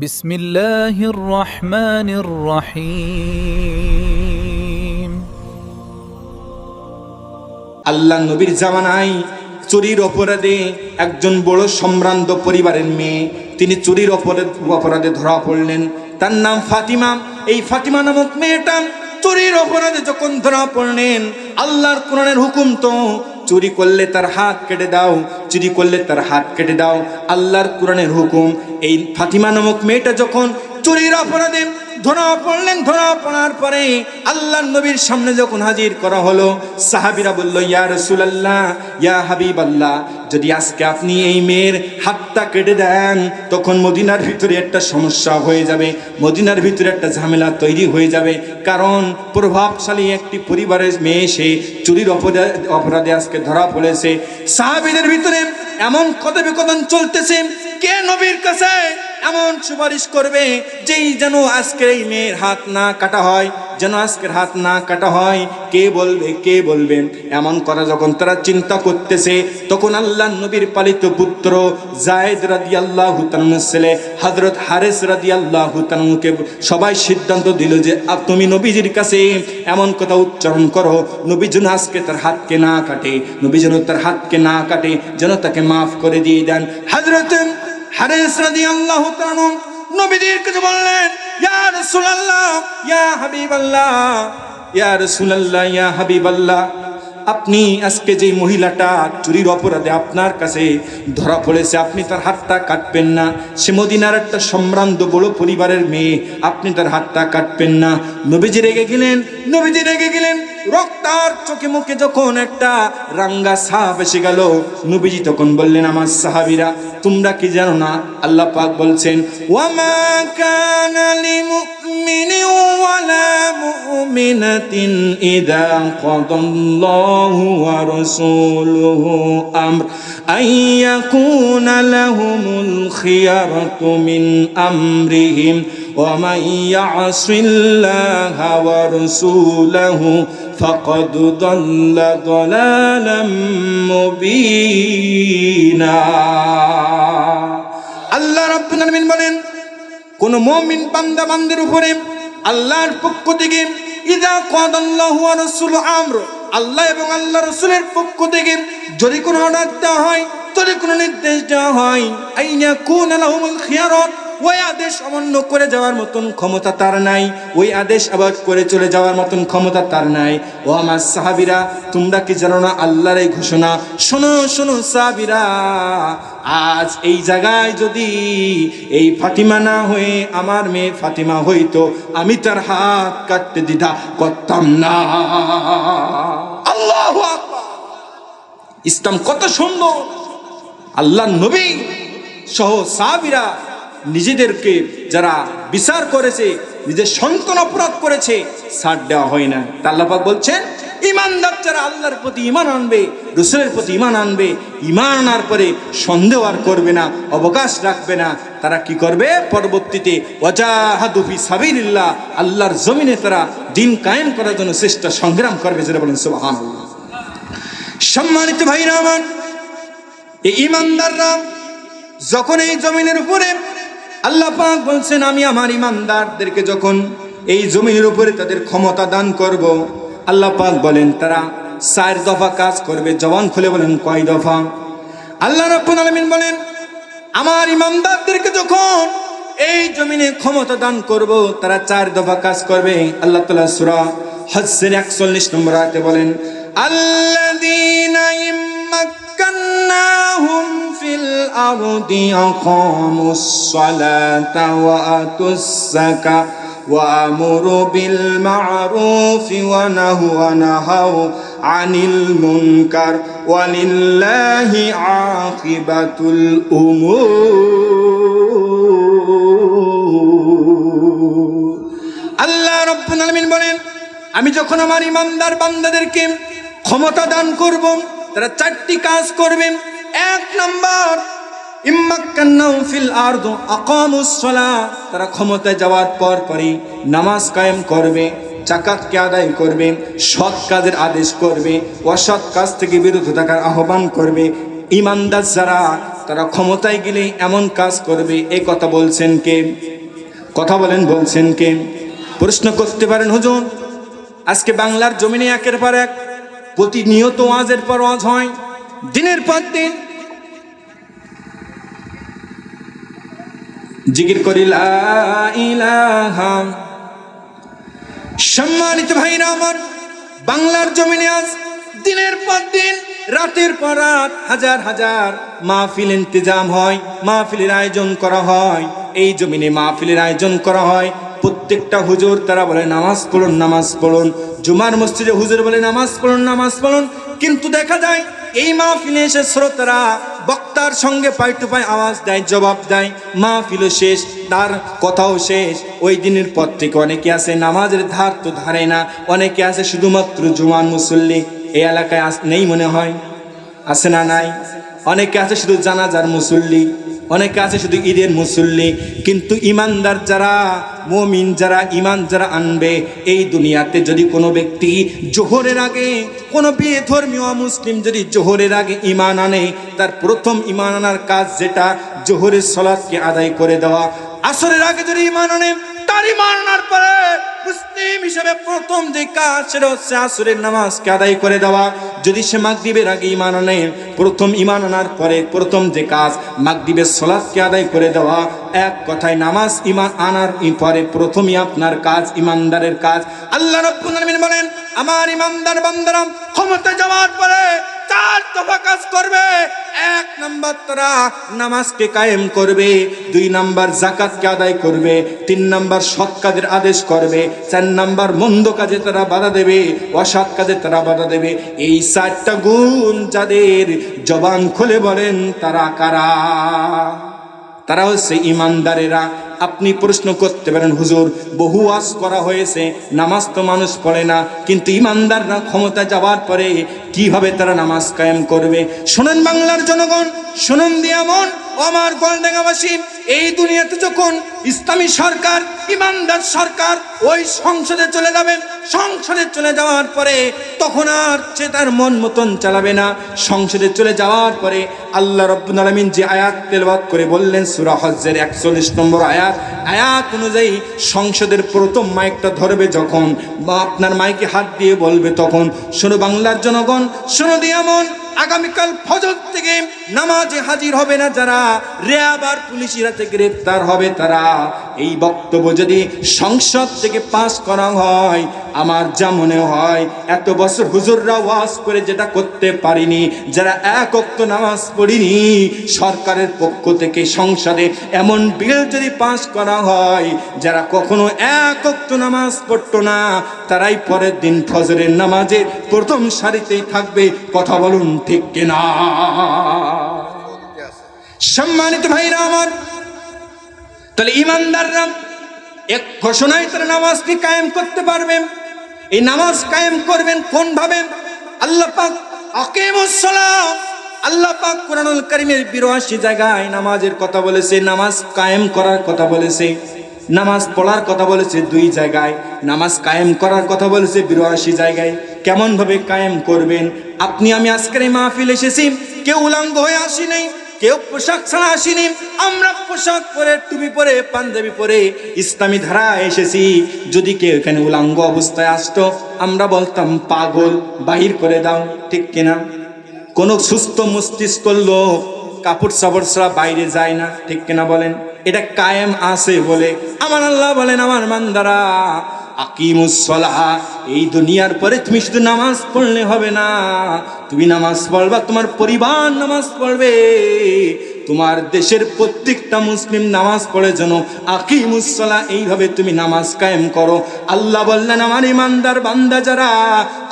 বিসমিল্লাহির রহমানির রহিম। আল্লাহ নবীর জামানায় চুরির অপরাধে একজন বড় সম্ভ্রান্ত পরিবারের মেয়ে তিনি চুরির অপরাধে ধরা পড়লেন। তার নাম ফাতিমা। এই ফাতিমা নামক মেয়েটা চুরির অপরাধে যখন ধরা পড়লেন, আল্লাহর কোরআনের হুকুম তো চুরি করলে তার হাত কেটে দাও, চুরি করলে তার হাত কেটে দাও, আল্লাহর কোরআনের হুকুম। এই ফাতিমা নামক মেয়েটা যখন চুরির অপরাধে ধরা পড়লেন, ধরা পড়ার পরে আল্লাহর নবীর সামনে যখন হাজির করা হলো, সাহাবীরা বলল, ইয়া রাসূলুল্লাহ, ইয়া হাবিবাল্লাহ, যদি আজকে আপনি এই মেয়ের হাতটা কেটে দেন তখন মদিনার ভিতরে একটা সমস্যা হয়ে যাবে, মদিনার ভিতরে একটা ঝামেলা তৈরি হয়ে যাবে। কারণ প্রভাবশালী একটি পরিবারের মেয়ে সে চুরির অপরাধে আজকে ধরা পড়েছে। সাহাবীদের ভিতরে এমন কথোপকথন চলতেছে, কে নবীর কাছে এমন সুপারিশ করবে যেই যেন আজকের এই মেয়ের হাত না কাটা হয়, যেন আজকের হাত না কাটা হয়, কে বলবে, কে বলবেন? এমন করা যখন তারা চিন্তা করতেছে, তখন আল্লাহ নবীর পালিত পুত্র যায়েদ রাদিয়াল্লাহু তাআলার ছেলে হযরত হারিস রাদিয়াল্লাহু তাআলাকে সবাই সিদ্ধান্ত দিল যে তুমি নবীজির কাছে এমন কথা উচ্চারণ করো, নবী যেন আজকে তার হাতকে না কাটে, নবী যেন তার হাতকে না কাটে, যেন তাকে মাফ করে দিয়ে দেন। হযরত হারিস রাদিয়াল্লাহু তাআলা নবীজির কাছে বললেন, ইয়া রাসূলুল্লাহ, ইয়া হাবিবাল্লাহ, ইয়া রাসূলুল্লাহ, ইয়া হাবিবাল্লাহ, আপনি আজকে যে মহিলাটা চুরির অপরাধে আপনার কাছে ধরা পড়েছে, আপনি তার হাতটা কাটবেন না? সে মদিনার একটা সম্ভ্রান্ত বড় পরিবারের মেয়ে, আপনি তার হাতটা কাটবেন না? নবীজি রেগে গেলেন, নবীজি রেগে গেলেন। রক্তার চোখে মুখে যখন একটা রাঙ্গা ছাপ এসে গেল, নবীজি তখন বললেন, আমার সাহাবীরা, তোমরা কি জানো না আল্লাহ পাক বলছেন, ওয়ামা কানা লিমুমিনিন ওয়ালা মুমিনাতিন ইযা কাদাল্লাহু ওয়া রাসূলুহু আমর আইয়াকুনা লাহুমুল খিয়ারাতু মিন আমরিহিম ওয়া মান ইয়াসিল্লাহা ওয়া রাসূলাহু ফাকাদ দাল্লা দালালাম মুবিনা। আল্লাহ রাব্বুল আলামিন বলেন, কোন মুমিন বান্দা বান্দির উপরে আল্লাহর পক্ষ থেকে ইযা কাদাল্লাহু ওয়া রাসূলুহু আমর, আল্লাহ এবং আল্লাহ রাসূলের পক্ষ থেকে যদি কোনো অর্ডার দেওয়া হয়, যদি কোনো নির্দেশ দেওয়া হয়, আইয়াকুনা লাহুমুল খিয়ারাত, ওই আদেশ অমান্য করে যাওয়ার মতন ক্ষমতা তার নাই, ওই আদেশ আবার করে চলে যাওয়ার মতন ক্ষমতা তার নাই। ও আমার সাহাবীরা, তোমরা কি জানো না আল্লাহর এই ঘোষণা? শোনো শোনো সাহাবীরা, আজ এই জায়গায় যদি এই ফাতিমা না হয়ে আমার মেয়ে ফাতিমা হইতো, আমি তার হাত কাটতে দ্বিধা করতাম না। আল্লাহু আকবার! ইসলাম কত সুন্দর! আল্লাহ নবী সহ সাহাবীরা নিজেদেরকে যারা বিচার করেছে, নিজের সন্তান অপরাধ করেছে, ছাড় দেওয়া হয় না। আল্লাহ পাক বলছেন, ঈমানদার যারা আল্লাহর প্রতি ঈমান আনবে, রাসূলের প্রতি ঈমান আনবে, ঈমান আনার পরে সন্দেহ আর করবে না, অবকাশ রাখবে না, তারা কি করবে? পরবর্তীতে ওয়াজাহাদু ফি সাবিলিল্লাহ, আল্লাহর জমিনে তারা দ্বীন কায়েম করার জন্য চেষ্টা সংগ্রাম করবে। যারা বলেন সুবহানাল্লাহ। সম্মানিত ভাইরা আমার, এই ঈমানদাররা যখন এই জমিনের উপরে, আল্লাহ পাক বলছেন, আমি আমার ঈমানদারদেরকে যখন এই জমিনের উপরে তাদের ক্ষমতা দান করব, আল্লাহ পাক বলেন তারা 4 দফা কাজ করবে। জবান খুলে বলেন, কয় দফা? আল্লাহ রাব্বুল আলামিন বলেন, আমার ঈমানদারদেরকে যখন এই জমিনে ক্ষমতা দান করব, তারা 4 দফা কাজ করবে। আল্লাহ তাআলা সূরা হজ্জের 41 নম্বর আয়াতে বলেন, আল্লাযীনা ইম্মাক্কান্নাহুম ফিল আরদি আকামুস সালাতা ওয়া আতুস যাকাত ওয়া আমরু বিল মা'রুফি ওয়া নাহাউ আনিল মুনকার ওয়া লিল্লাহি আকিবাতুল উমুর। আল্লাহ রাব্বুল আলামিন বলেন, আমি যখন আমার ঈমানদার বান্দাদেরকে ক্ষমতা দান করব, তারা 4টি কাজ করবে। 1 নাম্বার, ইম্মাক্কান্নাহুম ফিল আরদ আকামুস সালাহ, তারা ক্ষমতায় যাওয়ার পরই নামাজ কায়েম করবে, যাকাতকে আদায় করবে, সৎ কাজের আদেশ করবে, অসৎ কাজ থেকে বিরত থাকার আহ্বান করবে। ঈমানদার যারা তারা ক্ষমতায় গেলে এমন কাজ করবে, এই কথা বলছেন কে? কথা বলেন, বলছেন কে? প্রশ্ন করতে পারেন হুজুর, আজকে বাংলার জমিনে একের পর এক প্রতিনিয়ত ওয়াজের পর ওয়াজ হয়, দিনের পর দিন জিকির করি লা ইলাহা। সম্মানিত ভাইরা আমার, বাংলার জমিনে আজ দিনের পর দিন রাতের পর রাত হাজার হাজার মাহফিল ইন্তজাম হয়, মাহফিলের আয়োজন করা হয়। এই জমিনে মাহফিলের আয়োজন করা হয়, প্রত্যেকটা হুজুর তারা বলে নামাজ পড়ুন, নামাজ পড়ুন। জুমার মসজিদে হুজুর বলে নামাজ পড়ুন, নামাজ পড়ুন। কিন্তু দেখা যায় এই মাহফিলে এসে শ্রোতারা বক্তার সঙ্গে পাই টু পাই আওয়াজ দেয়, জবাব দেয়, মাহফিলও শেষ, তার কথাও শেষ। ওই দিনের পর থেকে অনেকে আছে নামাজের ধার তো ধারে না, অনেকে আছে শুধুমাত্র জুমার মুসল্লি। এই এলাকায় নেই মনে হয়, আছে না নাই? অনেকে আছে শুধু জানাজার মুসল্লি, অনেকে আছে শুধু ঈদের মুসল্লি। কিন্তু ইমানদার যারা, মুমিন যারা, ইমান যারা আনবে, এই দুনিয়াতে যদি কোনো ব্যক্তি জোহরের আগে, কোনো বেধর্মীয় মুসলিম যদি জোহরের আগে ইমান আনে, তার প্রথম ইমান আনার কাজ যেটা, জোহরের সালাতকে আদায় করে দেওয়া। আসরের আগে যদি ইমান আনে, তার ইমান আনার পরে মুসলিম হিসেবে প্রথম যে কাজ সেটা হচ্ছে আসরের নামাজকে আদায় করে দেওয়া। যদি সে মাগরিবের আগে ইমান আনে, প্রথম ইমান আনার পরে প্রথম যে কাজ মাগরিবের সালাতকে আদায় করে দেওয়া। এক কথায় নামাজ ইমান আনার পরে প্রথমই আপনার কাজ, ইমানদারের কাজ। আল্লাহ রাব্বুল আলামিন বলেন, আমার ইমানদার বান্দারা ক্ষমতা যাওয়ার পরে চার দফা কাজ করবে। এক নাম্বার তারা নামাজকে কায়েম করবে, দুই নাম্বার যাকাতকে আদায় করবে, তিন নাম্বার সৎ কাজের আদেশ করবে, চার নাম্বার মন্দ কাজে তারা বাধা দেবে, অসৎ কাজে তারা বাধা দেবে। এই চারটা গুণ যাদের, জবান খুলে বলেন তারা কারা? তারা হচ্ছে ইমানদারেরা। আপনি প্রশ্ন করতে পারেন হুজুর, বহু ওয়াজ করা হয়েছে, নামাজ তো মানুষ পড়ে না, কিন্তু ইমানদাররা ক্ষমতা যাওয়ার পরে কিভাবে তারা নামাজ কায়েম করবে? শোনেন বাংলার জনগণ, শুনুন দিয়া মন, আমার গোলডাঙ্গাবাসী, এই দুনিয়াতে যখন ইসলামী সরকার, ইমানদার সরকার ওই সংসদে চলে যাবেন, সংসদে চলে যাওয়ার পরে তখন আর সে তার মন মতন চালাবে না। সংসদে চলে যাওয়ার পরে আল্লাহ রাব্বুল আলামিন যে আয়াত তেলাওয়াত করে বললেন, সূরা হজ্জের 41 নম্বর আয়াত অনুযায়ী সংসদের প্রথম মাইকটা ধরবে যখন, বা আপনার মাইকে হাত দিয়ে বলবে তখন, শোনো বাংলার জনগণ, শোনো দিয়া মন, আগামীকাল ফজর থেকে নামাজে হাজির হবে না যারা, র্যাব আর পুলিশের হাতে গ্রেফতার হবে তারা। এই বক্তব্য যদি সংসদ থেকে পাস করা হয়, আমার যা মনে হয় এত বছর হুজুররা ওয়াজ করে যেটা করতে পারিনি, যারা এক ওয়াক্ত নামাজ পড়িনি, সরকারের পক্ষ থেকে সংসদে এমন বিল যদি পাস করা হয়, যারা কখনো এক ওয়াক্ত নামাজ পড়তো না, তারাই পরের দিন ফজরের নামাজে প্রথম সারিতেই থাকবে। কথা বলুন ঠিক কিনা? সম্মানিত ভাইরা আমার, তাহলে ইমানদাররা এক ঘোষণায় তারা নামাজকে কায়েম করতে পারবেন। এই নামাজ কায়েম করবেন কোন ভাবে? আল্লাহ পাক আকিমুস সালাত, আল্লাহ পাক কোরআনুল কারীমের 82 জায়গায় নামাজের কথা বলেছে, নামাজ কায়েম করার কথা বলেছে, নামাজ পড়ার কথা বলেছে 2 জায়গায়, নামাজ কায়েম করার কথা বলেছে 82 জায়গায়। কেমন ভাবে কায়েম করবেন? আপনি আমি আজকের এই মাহফিল এসেছি, কেউ উলঙ্গ হয়ে আসি নাই, কেউ পোশাক ছাড়া আসিনি। আমরা পোশাক পরে, টুপি পরে, পাঞ্জাবি পরে ইসলামী ধারা এসেছি। যদি কেউ এখানে উলঙ্গ অবস্থায় আসতো, আমরা বলতাম পাগল, বাহির করে দাও, ঠিক কিনা? কোন সুস্থ মস্তিষ্ক লোক কাপড় চাপড় ছাড়া বাইরে যায় না, ঠিক কিনা বলেন? এটা কায়েম আছে বলে আমার আল্লাহ বলেন, আমার বান্দারা আকিমুস সালাহ, এই দুনিয়ার পরে তুমি শুধু নামাজ পড়লে হবে না, তুমি নামাজ পড়বা, তোমার পরিবার নামাজ পড়বে, তোমার দেশের প্রত্যেকটা মুসলিম নামাজ পড়ে যেন আকিমুস সালাহ, এইভাবে তুমি নামাজ কায়েম করো। আল্লাহ বললেন, আমার ইমানদার বান্দা যারা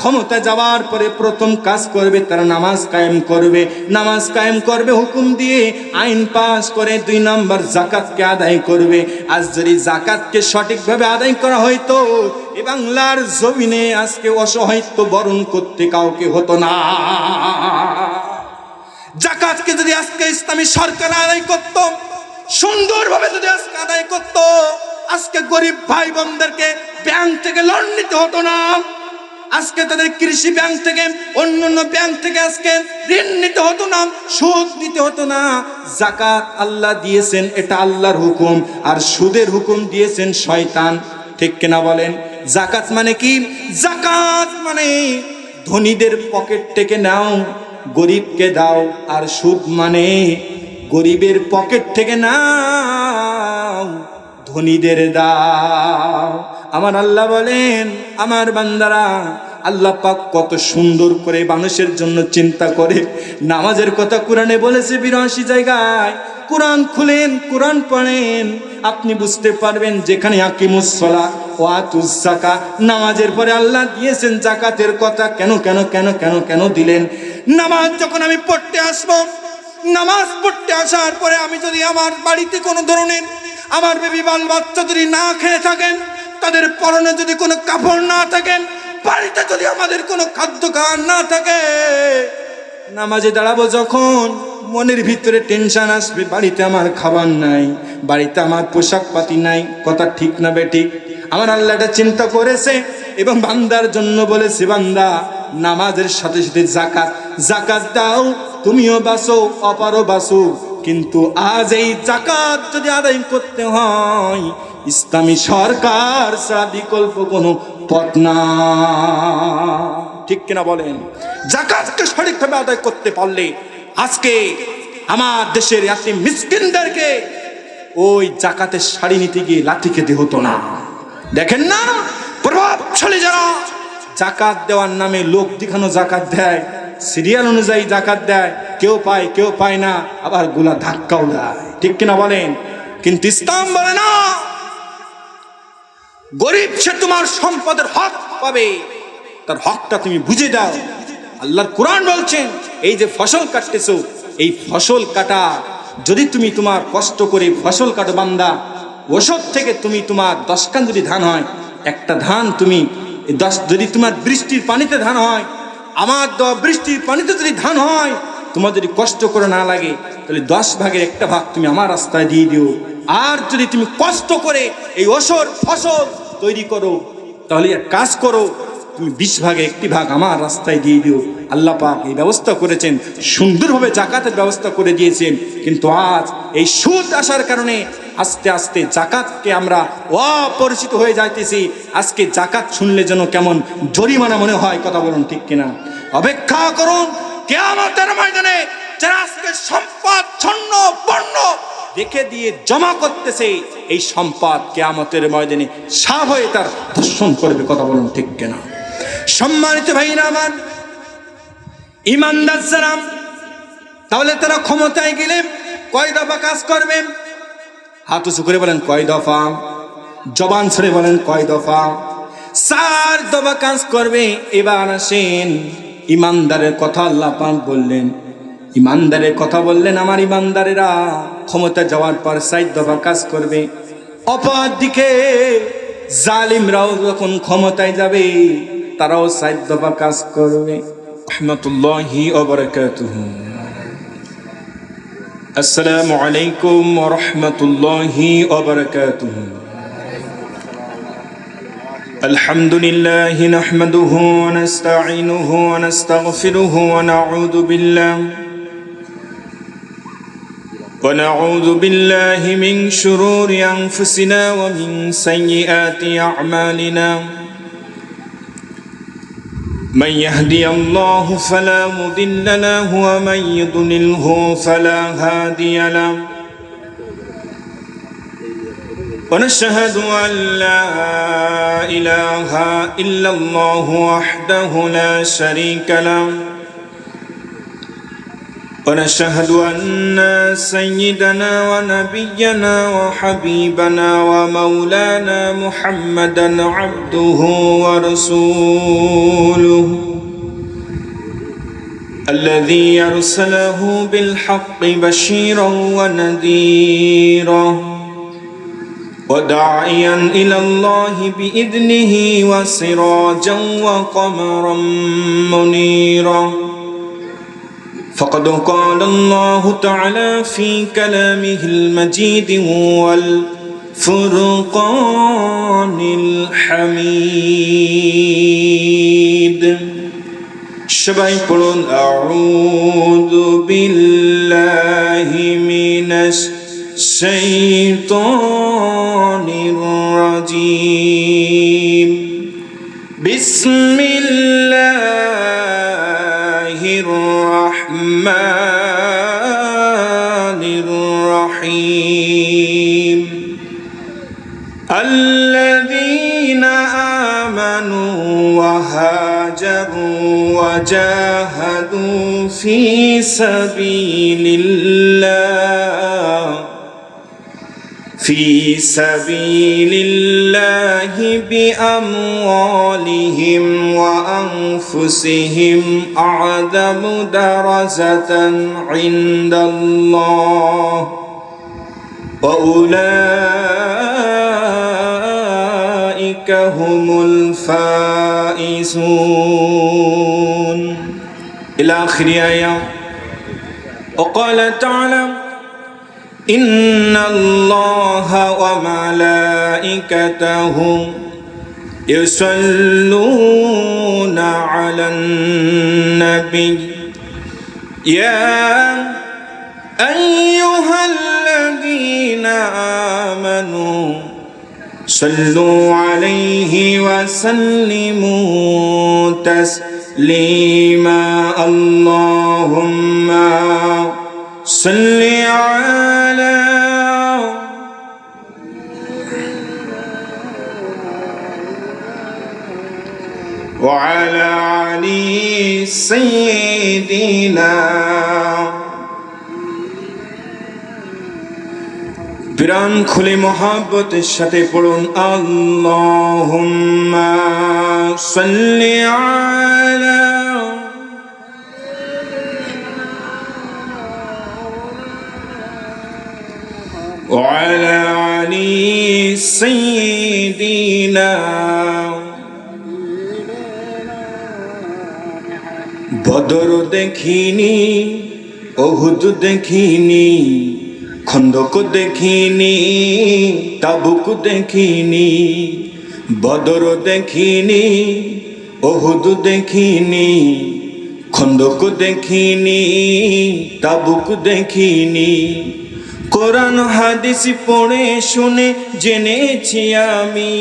ক্ষমতা যাওয়ার পরে প্রথম কাজ করবে তারা নামাজ কায়েম করবে। নামাজ কায়েম করবে হুকুম দিয়ে, আইন পাস করে 2 নম্বর যাকাতকে আদায় করবে। আজ যদি যাকাতকে সঠিকভাবে আদায় করা হয়তো, এ বাংলার জমিনে আজকে অসহায়ত্ব বরণ করতে কাউকে হতো না। যাকাতকে যদি আজকে ইসলামী সরকার আদায় করত, সুন্দরভাবে যদি আজকে আদায় করত, আজকে গরিব ভাই বোনদেরকে ব্যাংক থেকে লোন নিতে হতো না। আজকে তাদের কৃষি ব্যাংক থেকে অন্যান্য ব্যাংক থেকে আজকে ঋণ নিতে হতো না, সুদ দিতে হতো না। যাকাত আল্লাহ দিয়েছেন, এটা আল্লাহর হুকুম, আর সুদের হুকুম দিয়েছেন শয়তান। ঠিক কিনা বলেন? যাকাত মানে কি? যাকাত মানে ধনীদের পকেট থেকে নাও, গরিবকে দাও। আর সুদ মানে গরিবের পকেট থেকে নাও, ধনীদের দাও। আমার আল্লাহ বলেন, আমার বান্দারা, আল্লাহ পাক কত সুন্দর করে মানুষের জন্য চিন্তা করে। নামাজের কথা কোরআনে বলেছে 82 জায়গায়। কোরআন খুলেন, কোরআন পড়েন, আপনি বুঝতে পারবেন। যেখানে আকিমুস সালাহ ওয়া আতুজ যাকাত, নামাজের পরে আল্লাহ দিয়েছেন যাকাতের কথা। কেন কেন কেন কেন কেন দিলেন? নামাজ যখন আমি পড়তে আসবো, নামাজ পড়তে আসার পরে আমি যদি আমার বাড়িতে কোনো ধরনের, আমার বেবি বাল বাচ্চা যদি না খেয়ে থাকেন, তাদের পরনে যদি কোনো কাপড় না থাকেন, বাড়িতে যদি আমাদের কোনো খাদ্য খাওয়ার না থাকে, নামাজে দাঁড়াবো যখন মনের ভিতরে টেনশন আসবে, বাড়িতে আমার খাবার নাই, বাড়িতে আমার পোশাক পাতি নাই। কথা ঠিক না বেঠিক? আমার আল্লাহ এটা চিন্তা করেছে এবং বান্দার জন্য বলেছে, বান্দা নামাজের সাথে সাথে যাকাত, যাকাত দাও, তুমিও বাঁচো, অপারও বাঁচো। কিন্তু আজ এই যাকাত যদি আদায় করতে হয়, ইসলামী সরকার ছাড়া বিকল্প কোনো পথ না। ঠিক কিনা বলেন? যাকাতকে সঠিকভাবে আদায় করতে পারলে আজকে আমার দেশের ইয়াতিম মিসকিনদেরকে ওই যাকাতের শাড়ি নিতে গিয়ে লাথি খেতে হতো না। দেখেন না, প্রভাবশালী যারা যাকাত দেওয়ার নামে লোক দেখানো যাকাত দেয়, সিরিয়াল অনুযায়ী যাকাত দেয়, কেউ পায় কেউ পায় না, আবার গুলা ধাক্কাও দেয়। ঠিক কিনা বলেন? কিন্তু ইসলাম বলে না, গরিব সে তোমার সম্পদের হক পাবে, তার হকটা তুমি বুঝে দাও। আল্লাহর কোরআন বলছেন, এই যে ফসল কাটতেছো, এই ফসল কাটা যদি তুমি তোমার কষ্ট করে ফসল কাটো বান্দা, ওষুধ থেকে তুমি তোমার 10 কান যদি ধান হয়, একটা ধান তুমি 10, যদি তোমার বৃষ্টির পানিতে ধান হয়, আমার দেওয়া বৃষ্টির পানিতে যদি ধান হয়, তোমার যদি কষ্ট করে না লাগে, তাহলে 10 ভাগের 1 ভাগ তুমি আমার রাস্তায় দিয়ে দিও। আর যদি তুমি কষ্ট করে এই ওষুধ ফসল তৈরি করো, তাহলে এক কাজ করো, তুমি 20 ভাগে 1 ভাগ আমার রাস্তায় দিয়ে দিও। আল্লাহ পাক এই ব্যবস্থা করেছেন, সুন্দরভাবে যাকাতের ব্যবস্থা করে দিয়েছেন। কিন্তু আজ এই সুদ আসার কারণে আস্তে আস্তে যাকাতকে আমরা অপরিচিত হয়ে যাইতেছি। আজকে যাকাত শুনলে যেন কেমন জরিমানা মনে হয়। কথা বলুন, ঠিক কিনা? অপেক্ষা করুন কিয়ামতের ময়দানে যারা আজকে সম্পদ ছন্ন বর্ণ রেখে দিয়ে জমা করতেছে, এই সম্পদ কিয়ামতের ময়দানে সাফ হয়ে তার দর্শন করবে। কথা বলুন, ঠিক কিনা? সম্মানিত ভাইরা আমার, ইমানদার যারা, তাহলে তারা ক্ষমতায় গেলে কয় দফা কাজ করবেন? হাত উঁচু করে বলেন কয় দফা? জবান ছেড়ে বলেন কয় দফা? 4 দফা কাজ করবে। এবার আসেন, ইমানদারের কথা আল্লাহ পাক বললেন, ইমানদারের কথা বললেন। আমার ইমানদারেরা ক্ষমতা যাওয়ার পর 4 দফা কাজ করবে। অপর দিকে জালিমরাও যখন ক্ষমতায় যাবে, তারাও 4 দফা কাজ করবে। রাহমাতুল্লাহি ওয়া বারাকাতুহু। আসসালামু আলাইকুম ওয়া রাহমাতুল্লাহি ওয়া বারাকাতুহু। আলহামদুলিল্লাহি নাহমাদুহু ওয়া নাস্তাঈনুহু ওয়া নাস্তাগফিরুহু ওয়া নাউযু বিল্লাহি মিন শুরুরি আনফুসিনা ওয়া মিন সাইয়্যাতি আ'মালিনা। من يهدي الله فلا مضل له ومن يضلله فلا هادي له ونشهد أن لا إله إلا الله وحده لا شريك له ونشهد أن سيدنا ونبينا وحبيبنا ومولانا محمدا عبده ورسوله الذي أرسله بالحق بشيرا ونذيرا وداعيا إلى الله بإذنه وسراجا وقمرا منيرا. فقد قال الله تعالى في كلامه المجيد والفرقان الحميد সবাই পড়ুন আউযু বিল্লাহি মিনাশ শাইতানির রাজীম বিসমিল্লাহির রাহমানির রহিম আল্লাযীনা আমানু ওয়া হাজারু ওয়া জাহাদু ফি সাবিলিল্লাহি বিআমওয়ালিহিম ওয়া আনফুসিহিম আ'যামু দারাজাতান ইনদাল্লাহ ওয়া উলাইকা হুমুল ফাইজুন ইলা আখিরি আয়া وقال تعالى إن الله وملائكته يصلون على النبي يا أيها الذين آمنوا صلوا عليه وسلموا تسليما اللهم صل على وعلى علي سيدنا প্রাণ খুলে মহব্বতের সাথে পড়ুন আল্লাহুম্মা সাল্লি আলা وعلى علي سيدنا বদর দেখিনি ওহুদ দেখিনি খন্দক দেখিনি তাবুক দেখিনি বদর দেখিনি ওহুদ দেখিনি খন্দক দেখিনি তাবুক দেখিনি কোরআন হাদিস পড়ে শুনে জেনেছি আমি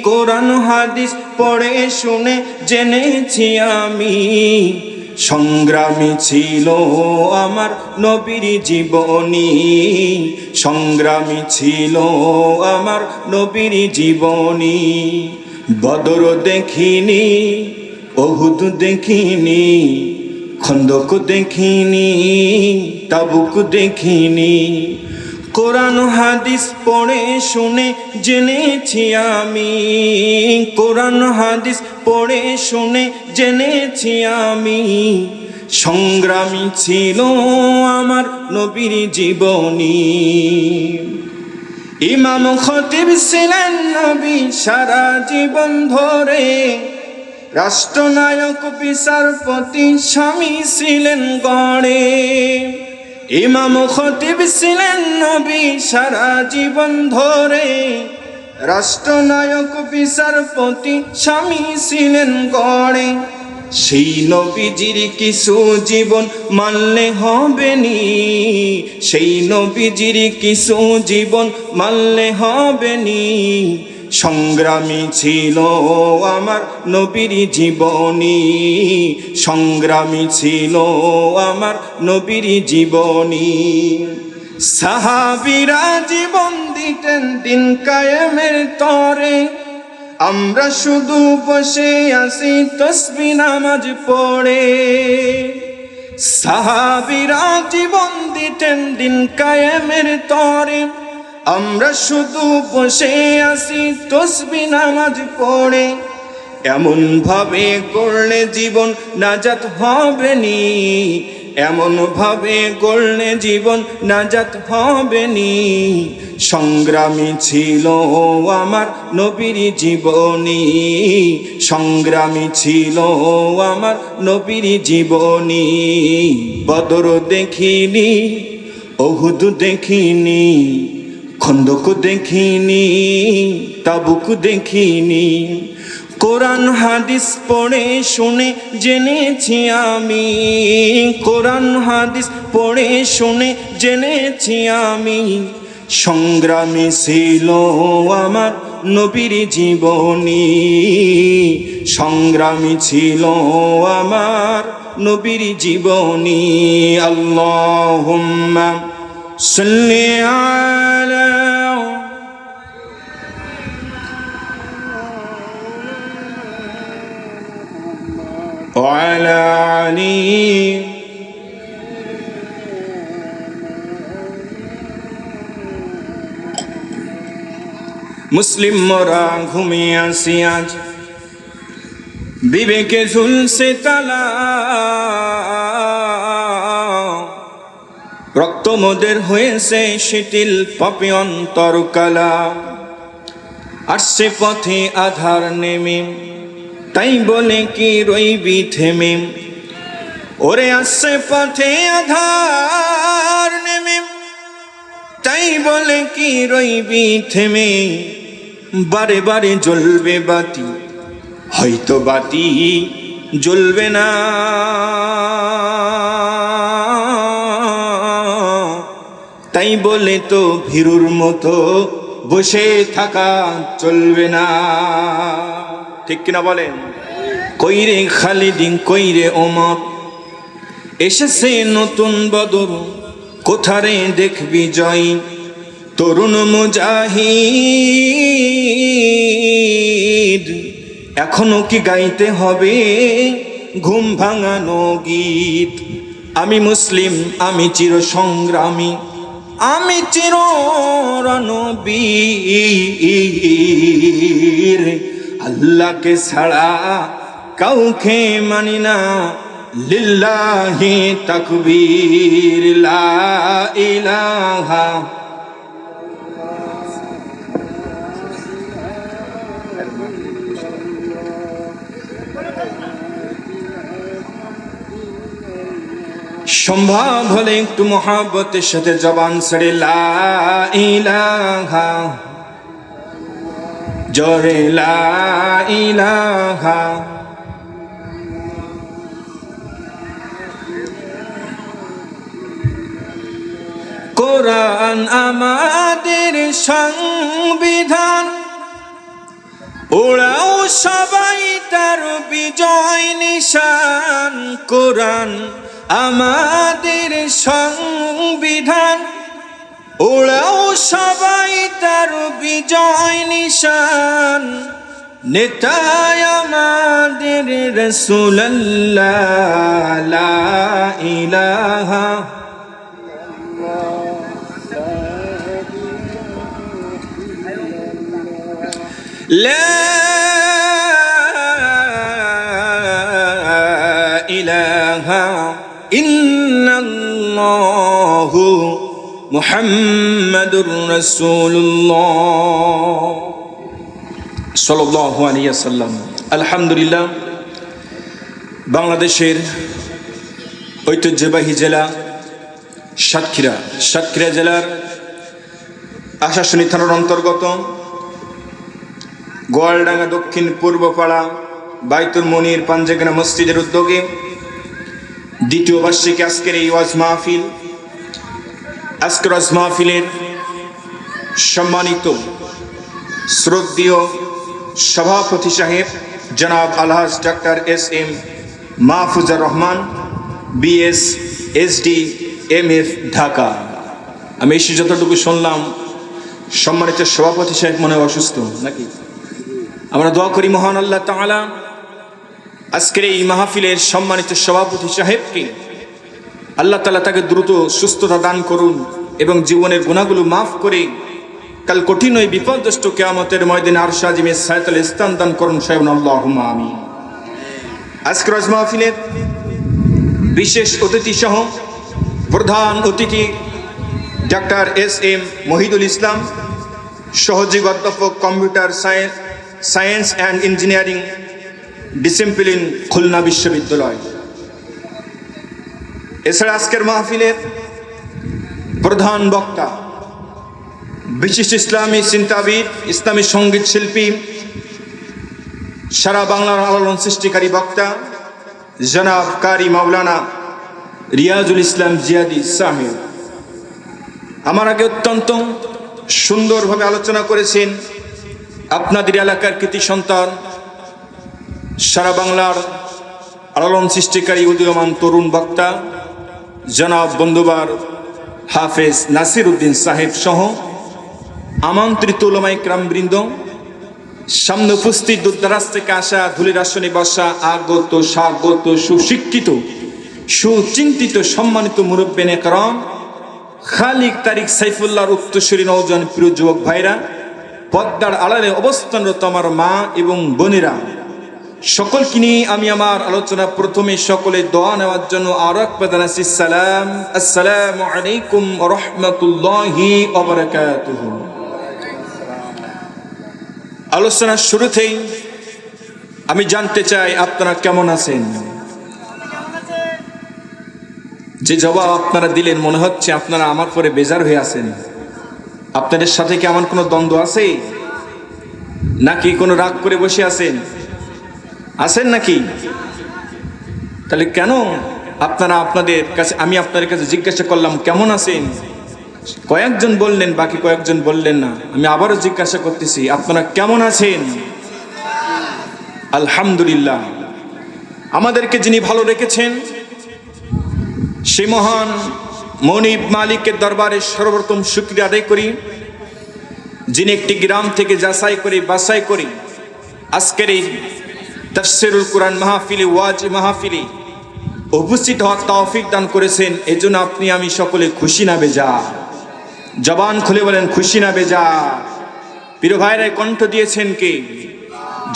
কোরআন হাদিস পড়ে শুনে জেনেছি আমি সংগ্রামী ছিল আমার নবীর জীবনী সংগ্রামী ছিল আমার নবীর জীবনী বদর দেখিনি ওহুদ দেখিনি খন্দক দেখিনি তাবুক দেখিনি কোরআন হাদিস পড়ে শুনে জেনেছি আমি কোরআন হাদিস পড়ে শুনে জেনেছি আমি সংগ্রামী ছিল আমার নবীর জীবনী ইমাম খতিব ছিলেন নবী সারা জীবন ধরে রাষ্ট্রনায়ক বিচারপতি স্বামী ছিলেন গড়ে ইমাম খতিব ছিলেন নবী সারা জীবন ধরে রাষ্ট্রনায়ক বিচারপতি স্বামী ছিলেন গড়ে সেই নবীজির কিছু জীবন মানলে হবে নি সেই নবীজির কিছু জীবন মানলে হবে নি সংগ্রামী ছিল আমার নবীর জীবনী সংগ্রামী ছিল আমার নবীর জীবনী সাহাবীরা জীবন দিতেন দিন কায়েমের তরে আমরা শুধু বসে আছি তাসবিহ নামাজ পড়ে সাহাবীরা জীবন দিতেন দিন কায়েমের তরে আমরা শুধু বসে আছি তাসবিহ নামাজ পড়ে এমন ভাবে করলে জীবন নাজাত হবে নি এমন ভাবে করলে জীবন নাজাত হবে নি সংগ্রামী ছিল আমার নবীর জীবনী সংগ্রামী ছিল আমার নবীর জীবনী বদর দেখিনি ওহুদ দেখিনি খন্দক দেখিনি তাবুক দেখিনি কোরআন হাদিস পড়ে শুনে জেনেছি আমি, কোরআন হাদিস পড়ে শুনে জেনেছি আমি, সংগ্রামী ছিল আমার নবীর জীবনী, সংগ্রামী ছিল আমার নবীর জীবনী। আল্লাহুম্মা সাল্লি আলা وعلى علي মুসলিম মোরা ঘুমিয়ে আসি আজ, বিবেকে ঝুলছে তালা, রক্ত মোদের হয়েছে শিথিল, পাপে অন্তর কালা, আসছে পথে আধার নেমে, তাই বলে কি রইবি থেমে, ওরে আসছে পথে আধার নেমে, তাই বলে কি রইবি থেমে, বারে বারে জ্বলবে বাতি, হয়তো বাতি জ্বলবে না, তাই বলে তো ভীরুর মতো বসে থাকা চলবে না। ঠিক কিনা বলেন? কইরে খালিদিন কইরে ওমর, এসেছে নতুন বদর, কোথারে দেখবি জয়, তরুণ মুজাহিদ, এখনো কি গাইতে হবে ঘুম ভাঙানো গীত? আমি মুসলিম, আমি চির সংগ্রামী, আমি চির রণবীর, আল্লাহকে ছাড়া কাউকে মানি না, লিল্লাহি তাকবীর, লা ইলাহা সম্ভব হলে একটু মহাব্বতের সাথে জবান ছেড়ে লা ইলাহা, জোরে লা ইলাহা, কোরআন আমাদের সংবিধান, ওরাও সবাই তার বিজয় নিশান, কোরআন আমাদের সংবিধান, ওরাও সবাই তার বিজয় নিশান, নেতায় আমাদের রাসূলুল্লাহ, লা ইলাহা লা ইলাহা ইল্লাল্লাহু মুহাম্মাদুর রাসূলুল্লাহ সাল্লাল্লাহু আলাইহি ওয়াসাল্লাম। আলহামদুলিল্লাহ, বাংলাদেশের ঐতিহ্যবাহী জেলা সাতক্ষীরা জেলার আশাশুনি থানার অন্তর্গত গোয়ালডাঙ্গা দক্ষিণ পূর্বপাড়া বাইতুল মুনির পাঞ্জেগনা মসজিদের উদ্যোগে দ্বিতীয় বার্ষিকী আজকের এই ওয়াজ মাহফিল, আজকের ওয়াজ মাহফিলের সম্মানিত শ্রদ্ধেয় সভাপতি সাহেব জনাব আলহাজ doctor S M. Mahfuzar Rahman, BS SD MF Dhaka. আমি এসে যতটুকু শুনলাম, সম্মানিত সভাপতি সাহেব মনে অসুস্থ নাকি? আমরা দোয়া করি মহান আল্লাহ তাআলা আজকের এই মাহফিলের সম্মানিত সভাপতি সাহেবকে আল্লাহ তাআলা তাকে দ্রুত সুস্থতা দান করুন এবং জীবনের গুনাহগুলো মাফ করে কাল কঠিন ওই বিপদগ্রস্ত কিয়ামতের ময়দানে আরশ আজিমে ছায়াতলে স্থান দান করুন। সাহেব আল্লাহুম্মা আমিন। আজকের ওয়াজ মাহফিলের বিশেষ অতিথি সহ প্রধান অতিথি ডাক্তার S.M. মহিদুল ইসলাম, সহযোগী অধ্যাপক computer science and engineering discipline, Khulna বিশ্ববিদ্যালয়। এছাড়া আজকের মাহফিলের প্রধান বক্তা বিশিষ্ট ইসলামী চিন্তাবিদ, ইসলামী সঙ্গীত শিল্পী সারা বাংলার আলোড়ন সৃষ্টিকারী বক্তা জনাব কারি মাওলানা রিয়াজুল ইসলাম জিয়াদি সাহেব আমার আগে অত্যন্ত সুন্দরভাবে আলোচনা করেছেন। আপনাদের এলাকার কৃতি সন্তান, সারা বাংলার আলোড়ন সৃষ্টিকারী উদীয়মান তরুণ বক্তা জনাব বন্ধুবার হাফেজ নাসির উদ্দিন সাহেব সহ আমন্ত্রিত উলামায়ে কেরাম বৃন্দ, সামনে উপস্থিত দূরদরাজ থেকে আসা ধুলির আসনে বসা আগত স্বাগত সুশিক্ষিত সুচিন্তিত সম্মানিত মুরব্বিয়ানে কেরাম, খালিক তারিক সাইফুল্লাহর উত্তরসূরি নওজোয়ান প্রিয় যুবক ভাইরা, পর্দার আড়ালে অবস্থানরত আমার মা এবং বোনেরা, সকলকে নিয়ে আমি আমার আলোচনা প্রথমে সকলে দোয়া নেওয়ার জন্য আরো একবার জানাচ্ছি সালাম, আসসালামু আলাইকুম ওয়া রাহমাতুল্লাহি ওয়া বারাকাতুহু। আলোচনার শুরুতেই আমি জানতে চাই আপনারা কেমন আছেন। যে জবাব আপনারা দিলেন মনে হচ্ছে আপনারা আমার পরে বেজার হয়ে আছেন। আপনাদের সাথে কি আমার কোনো দ্বন্দ্ব আছে নাকি কোনো রাগ করে বসে আছেন? আছেন নাকি? তাহলে কেন আপনারা আপনাদের কাছে, আমি আপনাদের কাছে জিজ্ঞাসা করলাম কেমন আছেন, কয়েকজন বললেন, বাকি কয়েকজন বললেন না। আমি আবারও জিজ্ঞাসা করতেছি আপনারা কেমন আছেন? আলহামদুলিল্লাহ। আমাদেরকে যিনি ভালো রেখেছেন সেই মহান মনিব মালিকের দরবারে সর্বপ্রথম শুকরিয়া আদায় করি, যিনি একটি গ্রাম থেকে যাচাই করে বাছাই করে আজকের এই তাফসীরুল কুরআন মাহফিলে, ওয়াজ মাহফিলে উপস্থিত হওয়ার তৌফিক দান করেছেন। এজন্য আপনি আমি সকলে খুশি না বেজার? জবান খুলে বলেন খুশি না বেজার? প্রিয় ভাইরা, কণ্ঠ দিয়েছেন কে?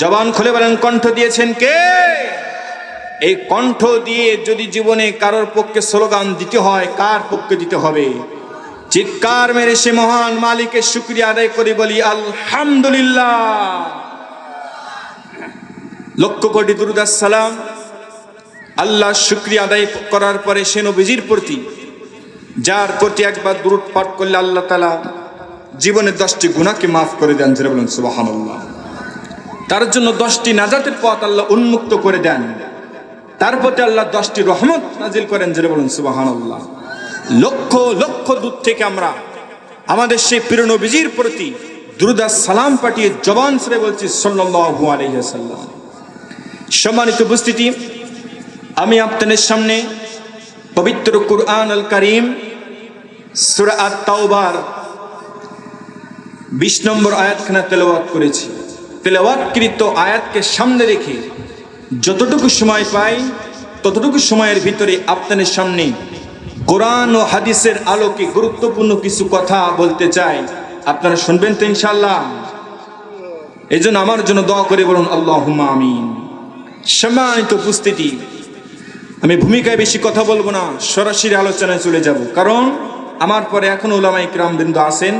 জবান খুলে বলেন কণ্ঠ দিয়েছেন কে? এই কণ্ঠ দিয়ে যদি জীবনে কারোর পক্ষে স্লোগান দিতে হয়, কার পক্ষে দিতে হবে? চিৎকার মেরে সে মহান মালিকের শুকরিয়া আদায় করে বলি আলহামদুলিল্লাহ। লক্ষ কোটি দুরূদ সালাম আল্লাহ শুকরিয়া আদায় করার পরে সে নবীজির প্রতি, যার প্রতি একবার দুরূদ পাঠ করলে আল্লাহ তাআলা জীবনের 10টি গুনাহকে মাফ করে দেন। যারা বলেন সুবহানাল্লাহ। তার জন্য 10টি নাজাতের পথ আল্লাহ উন্মুক্ত করে দেন। তার প্রতি আল্লাহ 10টি রহমত নাজিল করেন। যারা বলেন সুবহানাল্লাহ। লক্ষ লক্ষ দূর থেকে আমরা আমাদের সেই প্রিয় নবীজির প্রতি দুরূদ সালাম পাঠিয়ে জবান ছেড়ে বলছি সাল্লাল্লাহু আলাইহি ওয়াসাল্লাম। সম্মানিত উপস্থিতি, আমি আপনাদের সামনে পবিত্র কুরআন আল কারীম সূরা আত-তাওবার 20 নম্বর আয়াতখানা তেলাওয়াত করেছি। তেলাওয়াতকৃত আয়াতকে সামনে রেখে যতটুকু সময় পাই ততটুকু সময়ের ভিতরে আপনাদের সামনে কোরআন ও হাদিসের আলোকে গুরুত্বপূর্ণ কিছু কথা বলতে চাই। আপনারা শুনবেন তো ইনশাআল্লাহ? এই জন্য আমার জন্য দোয়া করে বলুন আল্লাহুম্মা আমিন। সম্মানিত উপস্থিতি, আমি ভূমিকায় বেশি কথা বলবো না, সরাসরি আলোচনায় চলে যাব। কারণ আমার পরে এখন উলামায়ে কেরাম বৃন্দ আছেন,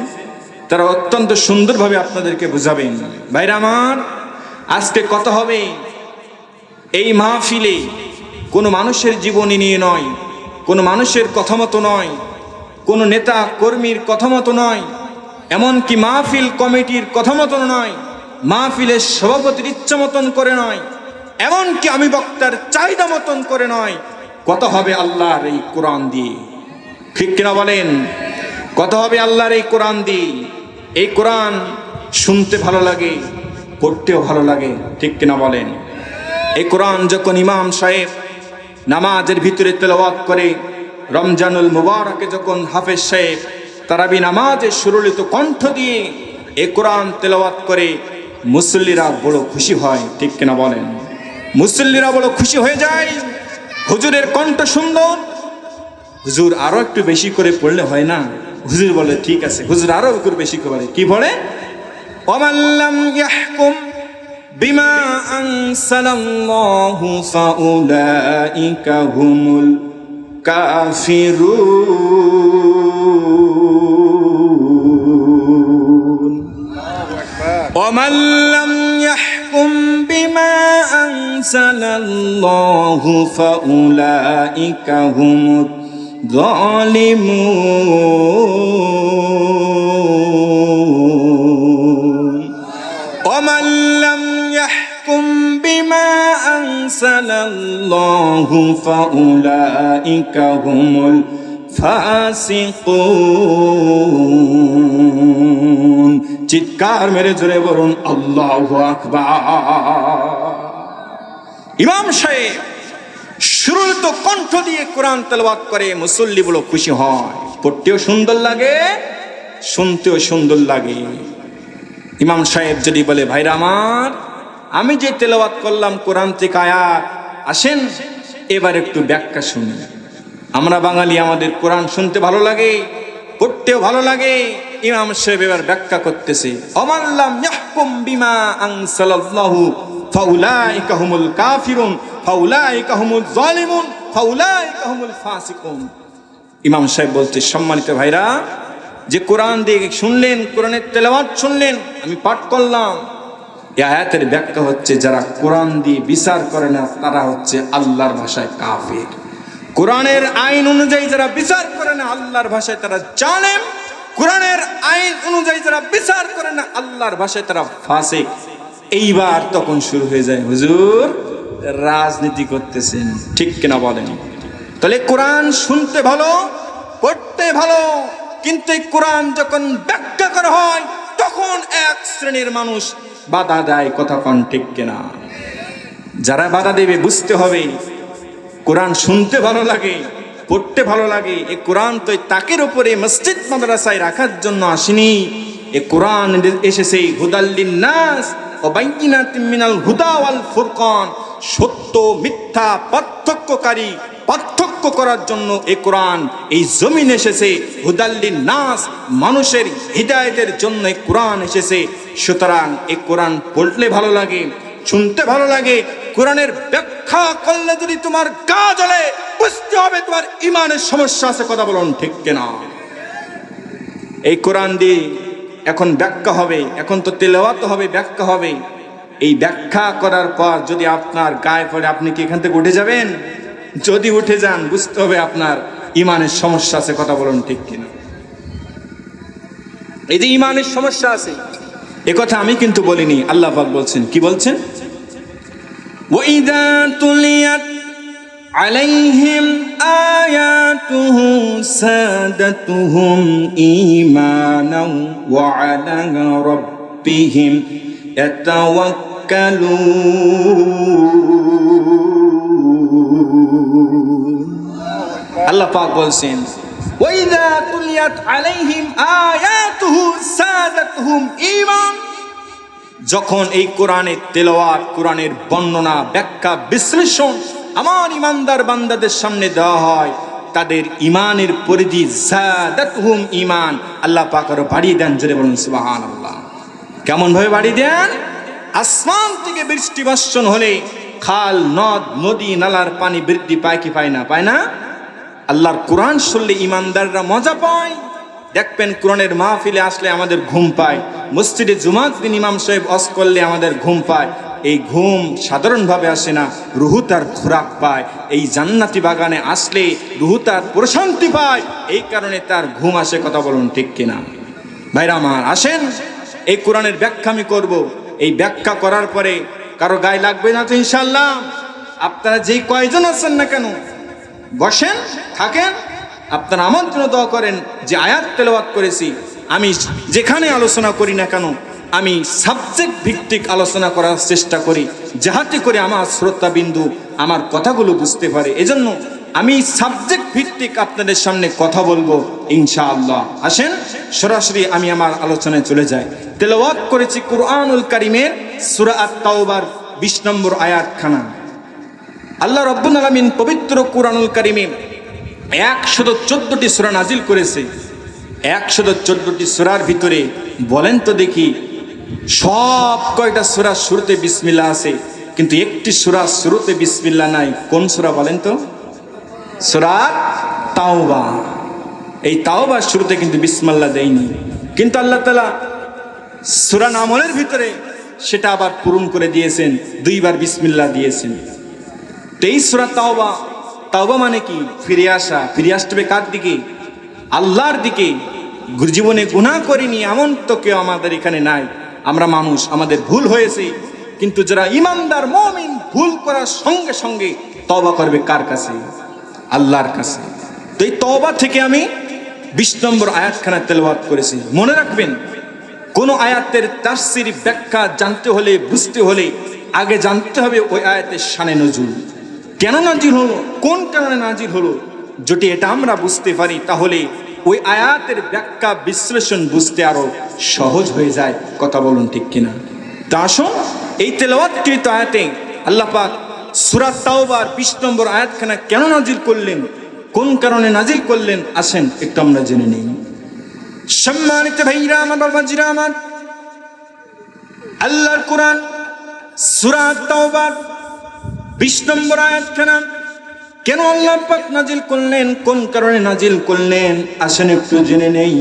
তারা অত্যন্ত সুন্দরভাবে আপনাদেরকে বুঝাবেন। ভাইরা আমার, আজকে কথা হবে এই মাহফিলে কোনো মানুষের জীবনী নিয়ে নয়, কোনো মানুষের কথা মতো নয়, কোনো নেতা কর্মীর কথা মতো নয়, এমনকি মাহফিল কমিটির কথা মতো নয়, মাহফিলের সভাপতির ইচ্ছা মতন করে নয়, এমনকি আমি বক্তার চাহিদা মতন করে নয়। কথা হবে আল্লাহর এই কোরআন দিয়ে। ঠিক কিনা বলেন? কথা হবে আল্লাহর এই কোরআন দিয়ে। এই কোরআন শুনতে ভালো লাগে, পড়তেও ভালো লাগে। ঠিক কিনা বলেন? এই কোরআন যখন ইমাম সাহেব নামাজের ভিতরে তেলাওয়াত করে, রমজানুল মুবারকে যখন হাফেজ সাহেব তারাবি নামাজের সুরলিত কণ্ঠ দিয়ে এই কোরআন তেলাওয়াত করে, মুসল্লিরা বড় খুশি হয়। ঠিক কিনা বলেন? মুসল্লিরা বড় খুশি হয়ে যায়। হুজুরের কণ্ঠ সুন্দর, হুজুর আরো একটু বেশি করে পড়লে হয় না? হুজুর বলে ঠিক আছে, হুজুর আরো একটু বেশি করে। কি বলে? ওয়ামাল্লাম ইয়াহকুম বিমা আনসালাল্লাহু ফাউলাইকা হুমুল কাফিরুন। ওয়ামান লাম ইয়াহকুম বিমা আনসালাল্লাহু ফাউলাইকা হুমুয যালিমুন। ওয়ামান লাম বিমা আনসালাল্লাহু ফাউলাইকা হুমুল ফাসিকুন। চিৎকার মেরে জোরে বলুন আল্লাহু আকবার। ইমাম সাহেব সুরলিত কণ্ঠ দিয়ে কোরআন তেলাওয়াত করে, মুসল্লি বলো খুশি হয়, পড়তেও সুন্দর লাগে, শুনতেও সুন্দর লাগে। ইমাম সাহেব যদি বলে ভাইরা আমার, আমি যে তেলাওয়াত করলাম কোরআন থেকে আয়াত, আসেন এবার একটু ব্যাখ্যা শুনি। আমরা বাঙালি, আমাদের কোরআন শুনতে ভালো লাগে, পড়তেও ভালো লাগে। ইমাম সাহেব এবার ব্যাখ্যা করতেছে, অমাল্লাম ইয়াহকুম বিমা আনসালাল্লাহু ফাউলাইকা হুমুল কাফিরুন ফাউলাইকা হুমুল যালিমুন ফাউলাইকা হুমুল ফাসিকুন। ইমাম সাহেব বলতে, সম্মানিত ভাইরা, যে কোরআন দিয়ে শুনলেন, কোরআনের তেলাওয়াত শুনলেন, আমি পাঠ করলাম, এই আয়াতের ব্যাখ্যা হচ্ছে যারা কোরআন দিয়ে বিচার করে না তারা হচ্ছে আল্লাহর ভাষায় কাফির। কোরআনের আইন অনুযায়ী যারা বিচার করে না আল্লাহর ভাষায় তারা জালেম। কোরআনের আইন অনুযায়ী যারা বিচার করে না আল্লাহর ভাষায় তারা ফাসিক। এইবার তখন শুরু হয়ে যায়, হুজুর রাজনীতি করতেছেন, ঠিক কিনা বলেন? তাহলে কোরআন শুনতে ভালো, পড়তে ভালো, কিন্তু এই কোরআন যখন ব্যাখ্যা করা হয় তখন এক শ্রেণীর মানুষ বাধা দেয়। কথা কোন ঠিক কিনা? যারা বাধা দেবে বুঝতে হবে, কোরআন শুনতে ভালো লাগে, পড়তে ভালো লাগে, এই কোরআন তো তাকের উপরে মসজিদ মাদ্রাসায় রাখার জন্য আসেনি। এই কোরআন এসেছে হুদাল্লিন নাস ওয়া বাইয়িনাতিন মিনাল হুদা ওয়াল ফুরকান, সত্য মিথ্যা পার্থক্য করার জন্য এই কোরআন এই জমিন এসেছে। হুদাল্লিন নাস, মানুষের হিদায়াতের জন্য এই কোরআন এসেছে। সুতরাং এই কোরআন পড়লে ভালো লাগে, শুনতে ভালো লাগে। কোরআনের ব্যাখ্যা করলে যদি তোমার গা জ্বলে, বুঝতে হবে তোমার ইমানের সমস্যা আছে। কথা বলুন ঠিক কিনা? এই কোরআন দিয়ে এখন ব্যাখ্যা হবে, এখন তো তেলাওয়াত হবে, ব্যাখ্যা হবে। এই ব্যাখ্যা করার পর যদি আপনার গায়ে পড়ে, আপনি কি এখান থেকে উঠে যাবেন? যদি উঠে যান, বুঝতে হবে আপনার ইমানের সমস্যা আছে। কথা বলুন ঠিক কিনা? এই যে ইমানের সমস্যা আছে, এ কথা আমি কিন্তু বলিনি, আল্লাহ পাক বলছেন। কি বলছেন? وَإِذَا تُلِيَتْ عَلَيْهِمْ آيَاتُهُ زَادَتْهُمْ إِيمَانًا وَعَلَى رَبِّهِمْ يَتَوَكَّلُونَ। আল্লাহ পাক বলছেন, وَإِذَا تُلِيَتْ عَلَيْهِمْ آيَاتُهُ زَادَتْهُمْ إِيمَانًا। যখন এই কোরআনের তেলাওয়াত, কোরআনের বর্ণনা, ব্যাখ্যা, বিশ্লেষণ আমার ইমানদার বান্দাদের সামনে দেওয়া হয়, তাদের ইমানের পরিধি যাদাতহুম ঈমান, আল্লাহ পাক আরো বাড়িয়ে দেন। জোরে বলুন সুবহানাল্লাহ। কেমন ভাবে বাড়িয়ে দেন? আসমান থেকে বৃষ্টি বর্ষণ হলে খাল, নদ, নদী, নালার পানি বৃদ্ধি পায় কি পায় না? পায় না? আল্লাহর কোরআন শুনলে ইমানদাররা মজা পায়। দেখবেন কোরআনের মাহফিলে আসলে আমাদের ঘুম পায়, মসজিদে জুমার দিন ইমাম সাহেব ওয়াজ করলে আমাদের ঘুম পায়। এই ঘুম সাধারণভাবে আসে না, রুহু তার খোরাক পায়। এই জান্নাতি বাগানে আসলে রুহু তার প্রশান্তি পায়, এই কারণে তার ঘুম আসে। কথা বলুন ঠিক কিনা? ভাইরা আমার, আসেন এই কোরআনের ব্যাখ্যা আমি করব। এই ব্যাখ্যা করার পরে কারো গায়ে লাগবে না তো ইনশাআল্লাহ? আপনারা যেই কয়জন আছেন না কেন, বসেন, থাকেন, আপনারা আমন্ত্রণ দোয়া করেন যে আয়াত তেলাওয়াত করেছি। আমি যেখানে আলোচনা করি না কেন, আমি সাবজেক্ট ভিত্তিক আলোচনা করার চেষ্টা করি, যাহাতে করে আমার শ্রোতাবিন্দু আমার কথাগুলো বুঝতে পারে। এজন্য আমি সাবজেক্ট ভিত্তিক আপনাদের সামনে কথা বলবো ইনশাআল্লাহ। আসেন সরাসরি আমি আমার আলোচনায় চলে যাই। তেলাওয়াত করেছি কুরআনুল কারীমের সূরা আত-তাওবার 20 নম্বর আয়াতখানা। আল্লাহ রাব্বুল আলামিন পবিত্র কুরআনুল কারীমে 114টি সূরা নাজিল করেছে। 114টি সূরার ভিতরে বলেন তো দেখি, সব কয়টা সূরা শুরুতে বিসমিল্লাহ আছে, কিন্তু একটি সূরা শুরুতে বিসমিল্লাহ নাই। কোন সূরা বলেন তো? সূরা তাওবা। এই তাওবার শুরুতে কিন্তু বিসমিল্লাহ দেয়নি, কিন্তু আল্লাহ তাআলা সূরা নামলের ভিতরে সেটা আবার পূরণ করে দিয়েছেন, 2 বার বিসমিল্লাহ দিয়েছেন। তো এই সূরা তাওবা, তাওবা মানে কি? ফিরে আসা। ফিরে আসতে হবে কার দিকে? আল্লাহর দিকে। জীবনে গুনাহ করিনি এমন তো কেউ আমাদের এখানে নাই। আমরা মানুষ, আমাদের ভুল হয়েছে, কিন্তু যারা ইমানদার মুমিন ভুল করার সঙ্গে সঙ্গে তওবা করবে কার কাছে? আল্লাহর কাছে। তো এই তওবা থেকে আমি 20 নম্বর আয়াতখানা তেলাওয়াত করেছি। মনে রাখবেন, কোন আয়াতের তাফসীর ব্যাখ্যা জানতে হলে, বুঝতে হলে আগে জানতে হবে ওই আয়াতের শানে নজুল, কেন নাজিল হলো, কোন কারণে নাজিল হলো। যদি এটা আমরা বুঝতে পারি তাহলে ওই আয়াতের ব্যাখ্যা বিশ্লেষণ বুঝতে আরো সহজ হয়ে যায়। কথা বলুন ঠিক কিনা? তা আসুন, এই তেলাওয়াতকৃত আয়াতে আল্লাহ পাক সূরা তাওবার 20 নম্বর আয়াতখানা কেন নাজিল করলেন, কোন কারণে নাজিল করলেন, আসেন একটু আমরা জেনে নিই। সম্মানিত ভাইরা আমার, বাবাজিরা আমার, আল্লাহর কোরআন সূরা তাওবার 20 নম্বর আয়াতখানা কেন আল্লাহ পাক নাজিল করলেন, কোন কারণে নাজিল করলেন, আসেন একটু জেনে নেই।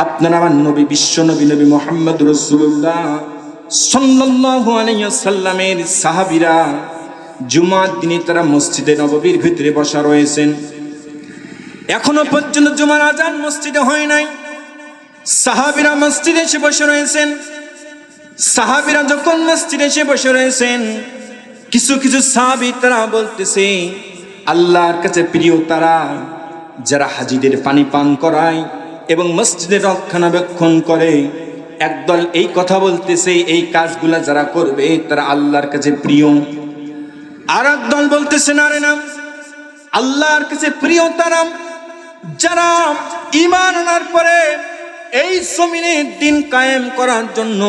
আপনার আমার নবী, বিশ্ব নবী, নবী মুহাম্মদ রাসূলুল্লাহ সাল্লাল্লাহু আলাইহি ওয়াসাল্লামের সাহাবীরা জুমার দিনে তারা মসজিদে নববীর ভিতরে বসা রয়েছেন। এখনো পর্যন্ত জুমার আজান মসজিদে হয় নাই। সাহাবীরা মসজিদে এসে বসে রয়েছেন। সাহাবীরা যখন মসজিদে এসে বসে রয়েছেন, কিছু কিছু সাহাবী তারা বলতেছে, আল্লাহর কাছে প্রিয় তারা যারা হাজীদের পানি পান করায় এবং মসজিদের রক্ষণাবেক্ষণ করে। একদল এই কথা বলতেছে, এই কাজগুলা যারা করবে তারা আল্লাহর কাছে প্রিয়। আর একদল বলতেছে, না রে না, আল্লাহর কাছে প্রিয় তারা যারা ঈমান আনার পরে এই জমিনে দিন কায়েম করার জন্য,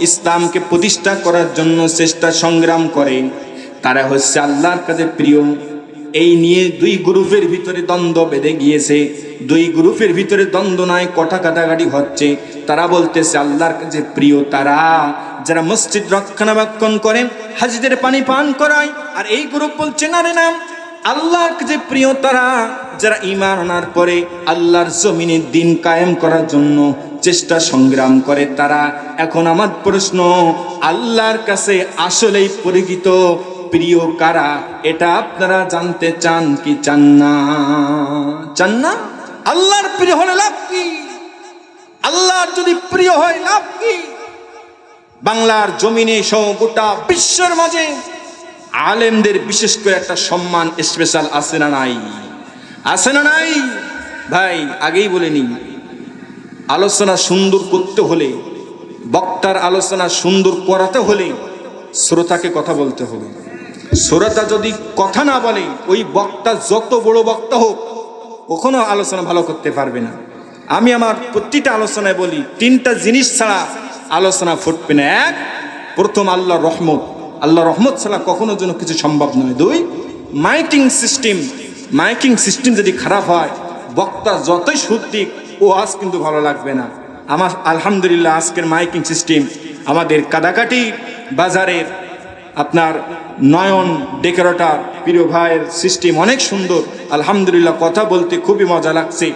ইসলামকে প্রতিষ্ঠা করার জন্য চেষ্টা সংগ্রাম করে, তারা হচ্ছে আল্লাহর কাছে প্রিয়। এই নিয়ে দুই গ্রুপের ভিতরে দ্বন্দ্ব বেঁধে গিয়েছে। দুই গ্রুপের ভিতরে দ্বন্দ্ব নয়, কটা কাটাকাটি হচ্ছে। তারা বলতেছে আল্লাহর কাছে প্রিয় তারা যারা মসজিদ রক্ষণাবেক্ষণ করে, হাজীদের পানি পান করায়। আর এই গ্রুপ বলছে, না রে না, আল্লাহর কাছে প্রিয় তারা যারা ঈমান আনার পরে আল্লাহর জমিনে দিন কায়েম করার জন্য চেষ্টা সংগ্রাম করে তারা। এখন আমার প্রশ্ন, আল্লাহর কাছে আসলেই পরিচিত প্রিয় কারা, এটা আপনারা জানতে চান কি চান না? চান না? আল্লাহর প্রিয় হলে লাভ কি? আল্লাহর যদি প্রিয় হয় লাভ কি? বাংলার জমিনে সহ গোটা বিশ্বের মাঝে আলেমদের বিশেষ করে একটা সম্মান স্পেশাল আছে না নাই? আছে না নাই? ভাই আগেই বলে নিই, আলোচনা সুন্দর করতে হলে, বক্তার আলোচনা সুন্দর করাতে হলে শ্রোতাকে কথা বলতে হবে। শ্রোতা যদি কথা না বলে, ওই বক্তা যত বড় বক্তা হোক, কখনো আলোচনা ভালো করতে পারবে না। আমি আমার প্রতিটা আলোচনায় বলি, 3টা জিনিস ছাড়া আলোচনা ফুটবে না। এক, প্রথম আল্লাহর রহমত। আল্লাহর রহমত ছাড়া কখনো যেন কিছু সম্ভব নয়। 2, মাইকিং সিস্টেম। মাইকিং সিস্টেম যদি খারাপ হয়, বক্তা যতই সুদ দিক, ও আজ কিন্তু ভালো লাগবে না। আমার আলহামদুলিল্লাহ আজকের মাইকিং সিস্টেম আমাদের কাদাকাটি বাজারের আপনার নয়ন ডেকোরেটর প্রিয় ভাইয়ের সিস্টেম অনেক সুন্দর, আলহামদুলিল্লাহ কথা বলতে খুবই মজা লাগছে।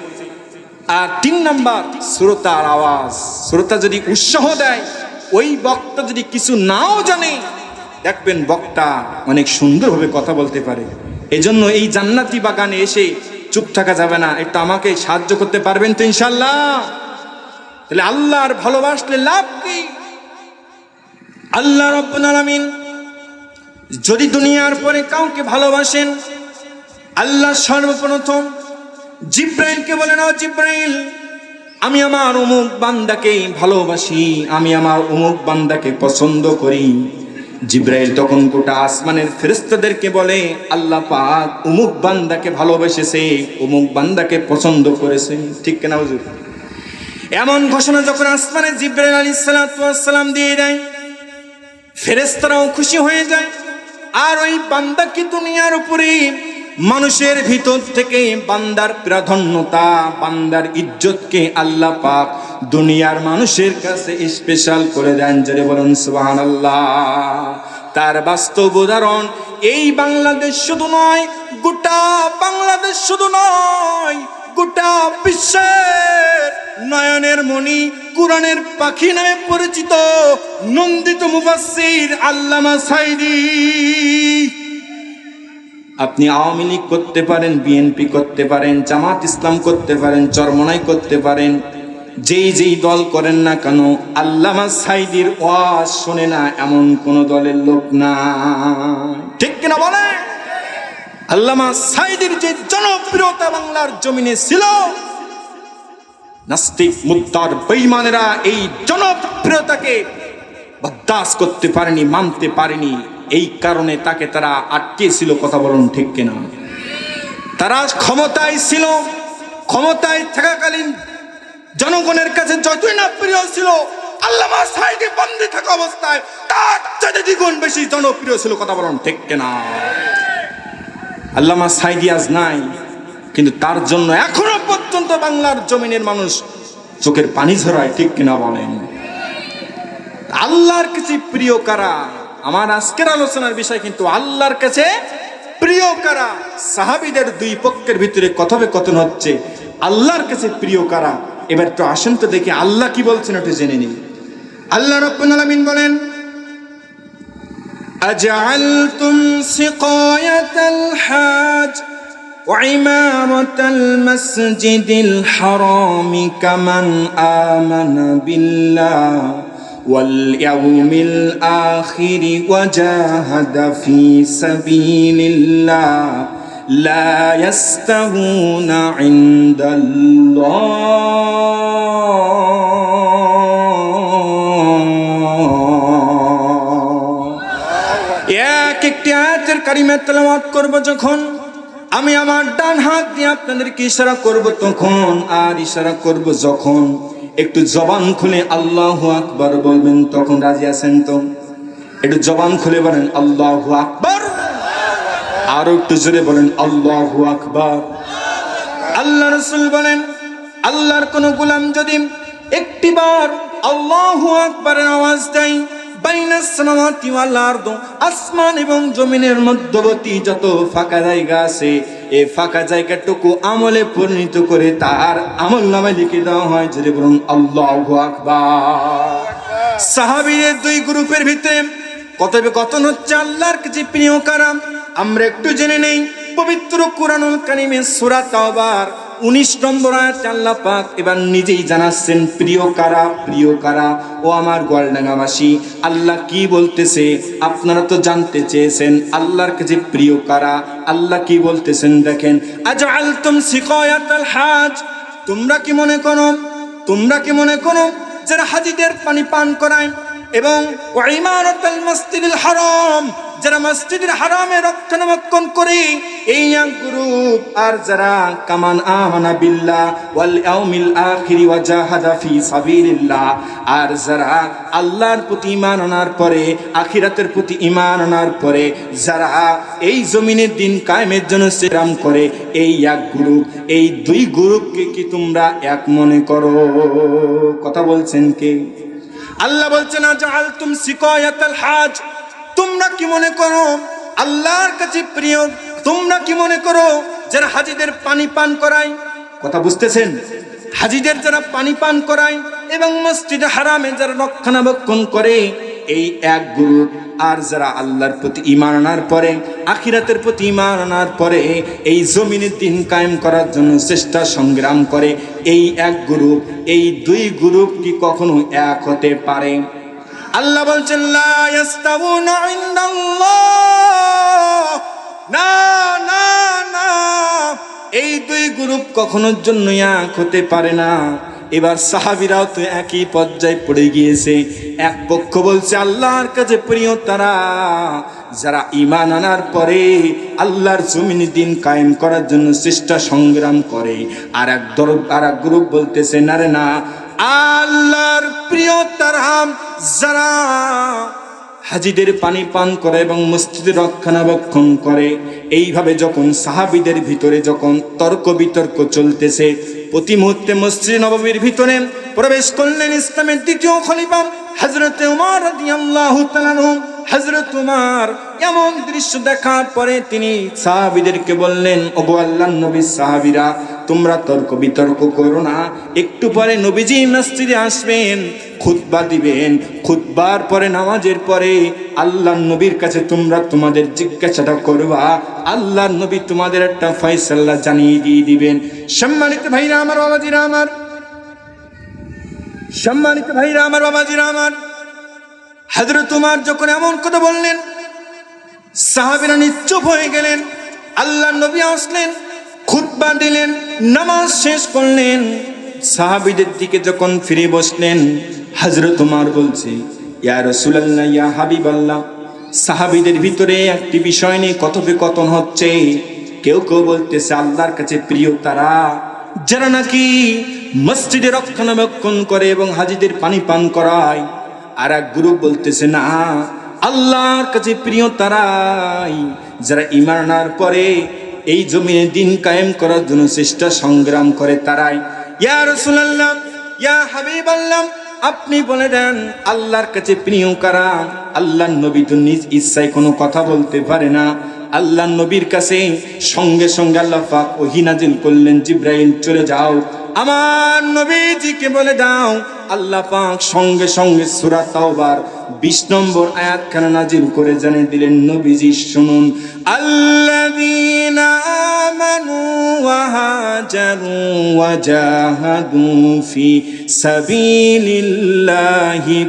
আর 3 নাম্বার, শ্রোতার আওয়াজ। শ্রোতা যদি উৎসাহ দেয়, ওই বক্তা যদি কিছু নাও জানে, দেখবেন বক্তা অনেক সুন্দরভাবে কথা বলতে পারে। এজন্য এই জান্নাতি বাগানে এসে চুপ থাকা যাবে না। একটু আমাকে সাহায্য করতে পারবেন তো ইনশাআল্লাহ? তাহলে আল্লাহর ভালোবাসলে লাভ কি? আল্লাহ রাব্বুল আলামিন যদি দুনিয়ার পরে কাউকে ভালোবাসেন, আল্লাহ সর্বপ্রথম জিব্রাইলকে বলেন, ও জিব্রাইল, আমি আমার অমুক বান্দাকে ভালোবাসি, আমি আমার অমুক বান্দাকে পছন্দ করি। জিব্রাইল তখন গোটা আসমানের ফেরেশতাদেরকে বলে, আল্লাহ পাক অমুক বান্দাকে ভালোবেসেছে, অমুক বান্দাকে পছন্দ করেছে। ঠিক কিনা হুজুর? এমন ঘোষণা যখন আসমানে জিব্রাইল আলাইহিস সালাতু ওয়াস সালাম দিয়ে দেয়, ফেরেশতারাও খুশি হয়ে যায়। আর ওই বান্দাকে দুনিয়ার উপরে মানুষের ভিতর থেকে বান্দার প্রাধান্যতা, বান্দার ইজ্জতকে আল্লাহ পাক দুনিয়ার মানুষের কাছে স্পেশাল করে দেন। জোরে বলুন সুবহানাল্লাহ। তার বাস্তব উদাহরণ এই বাংলাদেশ শুধু নয়, গোটা বাংলাদেশ শুধু নয়, গোটা বিশ্বের নয়নের মণি, কোরআনের পাখি নামে পরিচিত নন্দিত মুফাসসির আল্লামা সাঈদী। আপনি আওয়ামী লীগ করতে পারেন, বিএনপি করতে পারেন, জামাত ইসলাম করতে পারেন, চরমনাই করতে পারেন, যেই যেই দল করেন না কেন, আল্লামা সাঈদীর ওয়াজ শোনে না এমন কোন দলের লোক না, ঠিক কিনা বলে? আল্লামা সাঈদীর যে জনপ্রিয়তা বাংলার জমিনে ছিল, নাস্তিক মুদ্দার বেঈমানেরা এই জনপ্রিয়তাকে বরদাস্ত করতে পারেনি, মানতে পারেনি। এই কারণে তাকে তারা আটকেছিল। কথা বলুন ঠিক কিনা? তারা ক্ষমতায় ছিল, ক্ষমতায় থাকাকালীন জনগণের কাছে যতই না প্রিয় ছিল, আল্লামা সাঈদী বন্দী থাকা অবস্থায় তার চাইতে দ্বিগুণ বেশি জনপ্রিয় ছিল। কথা বলুন ঠিক কিনা? আল্লামা সাঈদী আজ নাই, কিন্তু তার জন্য এখনো পর্যন্ত বাংলার জমিনের মানুষ চোখের পানি ঝরায়, ঠিক কিনা বলেন? আল্লাহর কাছে প্রিয় কারা? আমার আজকের আলোচনার বিষয় কিন্তু আল্লাহর কাছে প্রিয় কারা। সাহাবীদের দুই পক্ষের ভিতরে কথোপকথন হচ্ছে, আল্লাহর কাছে প্রিয় কারা। এবার তো আসেন তো দেখি আল্লাহ কি বলছেন, একটু জেনে নিই। আল্লাহ রাব্বুল আলামিন বলেন, আজআলতুম সিকায়াতাল হাজ ওয়া ইমারাতাল মাসজিদিল হারামি কামান আমানা বিল্লাহ ওয়াল ইয়াউমিল আখির ওয়া জাহাদা ফি সাবিলিল্লাহ লা ইয়াস্তাউনা ইনদাল্লাহ। একটি আয়াতের কারিমা তেলাওয়াত করব যখন, আমি আমার ডান হাত দিয়ে আপনাদেরকে ইশারা করব তখন, আর ইশারা করব যখন, একটু জবান খুলে আল্লাহু আকবার বলবেন তখন। রাজি আছেন তো? একটু জবান খুলে বলেন আল্লাহু আকবার, আরো একটু জোরে বলেন আল্লাহু আকবার। আল্লাহ রাসূল বলেন, আল্লাহর কোন গোলাম যদি একটিবার আল্লাহু আকবারের আওয়াজ দেয়, বাইনাস সামাওয়াতি ওয়াল আরদ, আসমান এবং জমিনের মধ্যবর্তী যত ফাঁকা জায়গা আছে, এই ফাঁকা জায়গাটুকু আমলে পরিণত করে তার আমলনামায় লিখে দেওয়া হয়। জোরে বলুন আল্লাহু আকবার। সাহাবীদের দুই গ্রুপের ভিতরে কথোপকথন হচ্ছে, আল্লাহর কাছে প্রিয় কারা। আমরা একটু জেনে নেই। পবিত্র কুরআনুল কারীমের সূরা তাওবার 19 নম্বর আয়াতে আল্লাহ পাক এবার নিজেই জানাচ্ছেন প্রিয় কারা, প্রিয় কারা। ও আমার গোয়ালডাঙ্গাবাসী, আল্লাহ কি বলতেছে আপনারা তো জানতে চেয়েছেন আল্লাহর কাছে প্রিয় কারা। আল্লাহ কি বলতেছেন দেখেন, আজআলতুম সিকায়াতাল হাজ, তোমরা কি মনে করো, তোমরা কি মনে করো যারা হাজীদের পানি পান করায়, এবং ওয়া ইমারাতাল মাসজিদিল হারাম, যারা মসজিদের হারামে রক্ষণাবেক্ষণ করে, এই এক গ্রুপ। আর যারা কামান আমানা বিল্লাহ ওয়াল ইয়াউমিল আখির ওয়া জাহাদা ফি সাবিলিল্লাহ, আর যারা আল্লাহর প্রতি ঈমান আনার পরে, আখিরাতের প্রতি ঈমান আনার পরে যারা এই জমিনের দিন কায়েমের জন্য সংগ্রাম করে, এই এক গ্রুপ। এই দুই গ্রুপকে কি তোমরা এক মনে করো? কথা বলছেন কে? আল্লাহ বলছেন আজআলতুম সিকায়াতাল হাজ, তোমরা কি মনে করো আল্লাহর কাছে প্রিয়? তোমরা কি মনে করো যারা হাজীদের পানি পান করায়? কথা বুঝতেছেন? হাজীদের যারা পানি পান করায় এবং মসজিদে হারামে যারা রক্ষণাবেক্ষণ করে, এই এক গ্রুপ। আর যারা আল্লাহর প্রতি ঈমান আনার পরে, আখিরাতের প্রতি ঈমান আনার পরে এই জমিনের দিন কায়েম করার জন্য চেষ্টা সংগ্রাম করে, এই এক গ্রুপ। এই দুই গ্রুপ কি কখনো এক হতে পারে? আল্লাহ বলছেন লা ইয়াস্তাউনা ইনদাল্লাহ, না না না, এই দুই গ্রুপ কখনোর জন্য এক হতে পারে না। এবার সাহাবীরাও তো একই পর্যায়ে পড়ে গিয়েছে। এক পক্ষ বলছে আল্লাহর কাছে প্রিয় তারা যারা ঈমান আনার পরে আল্লাহর জমিনে দিন কায়েম করার জন্য চেষ্টা সংগ্রাম করে, আর এক গ্রুপ বলতেছে না রে না, আল্লাহর প্রিয় তারা যারা হাজীদের পানি পান করে এবং মসজিদে রক্ষণাবেক্ষণ করে। এইভাবে যখন সাহাবীদের ভিতরে যখন তর্ক বিতর্ক চলতেছে, প্রতি মুহূর্তে মসজিদ নববীর ভিতরে প্রবেশ করলেন ইসলামের দ্বিতীয় খলিফা হযরত ওমর রাদিয়াল্লাহু তাআলা আনহু। হযরত ওমর এমন দৃশ্য দেখার পরে তিনি সাহাবীদেরকে বললেন, ওগো আল্লাহর নবী সাহাবীরা, তোমরা তর্ক বিতর্ক করো না, একটু পরে নবীজি মসজিদে আসবেন, খুতবা দিবেন, খুতবার পরে নামাজের পরে আল্লাহর নবীর কাছে তোমরা তোমাদের জিজ্ঞাসাটা করবা, আল্লাহর নবী তোমাদের একটা ফয়সালা জানিয়ে দিয়ে দিবেন। সম্মানিত ভাইরা আমার, বাবাজিরা আমার, সম্মানিত ভাইরা আমার, বাবাজিরা আমার, হযরত উমর যখন এমন কথা বললেন, সাহাবীরা নিশ্চুপ হয়ে গেলেন। আল্লাহর নবী আসলেন, খুতবা দিলেন, নামাজ শেষ করলেন। সাহাবীদের দিকে যখন ফিরে বসলেন, হযরত উমর বলছে, ইয়া রাসূলুল্লাহ, ইয়া হাবিবাল্লাহ, সাহাবীদের ভিতরে একটি বিষয় নিয়ে কথোপকথন হচ্ছে। কেউ কেউ বলতেছে আল্লাহর কাছে প্রিয় তারা যারা নাকি মসজিদে রক্ষণাবেক্ষণ করে এবং হাজীদের পানি পান করায়। আর এক গ্রুপ বলতেছে না, আল্লাহর কাছে প্রিয় তারাই যারা ঈমান আনার পরে এই জমিনে দিন কায়েম করার জন্য চেষ্টা সংগ্রাম করে তারাই। ইয়া রাসূলুল্লাহ, ইয়া হাবিবাল্লাহ, আপনি বলে দেন আল্লাহর কাছে প্রিয় কারা? আল্লাহর নবী তো নিজ ইচ্ছায় কোনো কথা বলতে পারে না। আল্লাহর নবীর কাছে সঙ্গে সঙ্গে আল্লাহ পাক ওহী নাজিল করলেন, জিবরাইল চলে যাও আমার নবীজিকে বলে দাও। আল্লাহ পাক সঙ্গে সঙ্গে সূরা তাওবার 20 নম্বর আয়াতখানা নাজিল করে জানিয়ে দিলেন, নবীজি শুনুন, আল্লাযীনা আমানু ওয়া হাজারু ওয়া জাহাদু ফি সাবিলিল্লাহি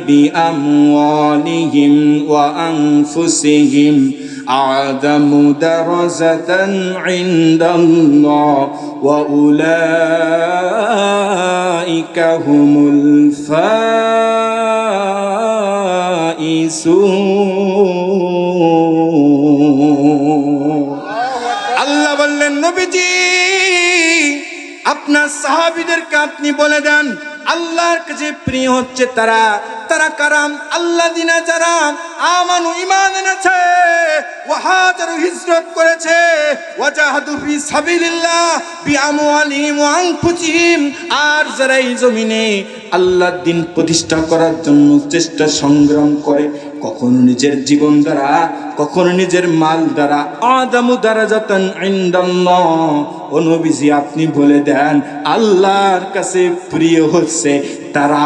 বিআমওয়ালিহিম ওয়া আনফুসিহিম আ'যামু দারাজাতান ইনদাল্লাহ ওয়া উলাইকা হুমুল ফাইজুন। আল্লাহ বললেন, নবীজি আপনার সাহাবীদেরকে আপনি বলে দেন আল্লাহর কাছে প্রিয় হচ্ছে তারা। তারা কারাম? আল্লাযিনা যারা আমানু ঈমান এনেছে, ওয়া হাজারু হিজরত করেছে, ওয়া জাহাদু ফি সাবিলিল্লাহ বিআমওয়ালিহিম ওয়া আনফুসিহিম, আর যারা এই জমিনে আল্লাহর দ্বীন প্রতিষ্ঠা করার জন্য চেষ্টা সংগ্রাম করে, কখনো নিজের জীবন দ্বারা, কখনো নিজের মাল দ্বারা। আ'যামু দারাজাতান ইনদাল্লাহ, ও নবীজি আপনি বলে দেন আল্লাহর কাছে প্রিয় হচ্ছে তারা।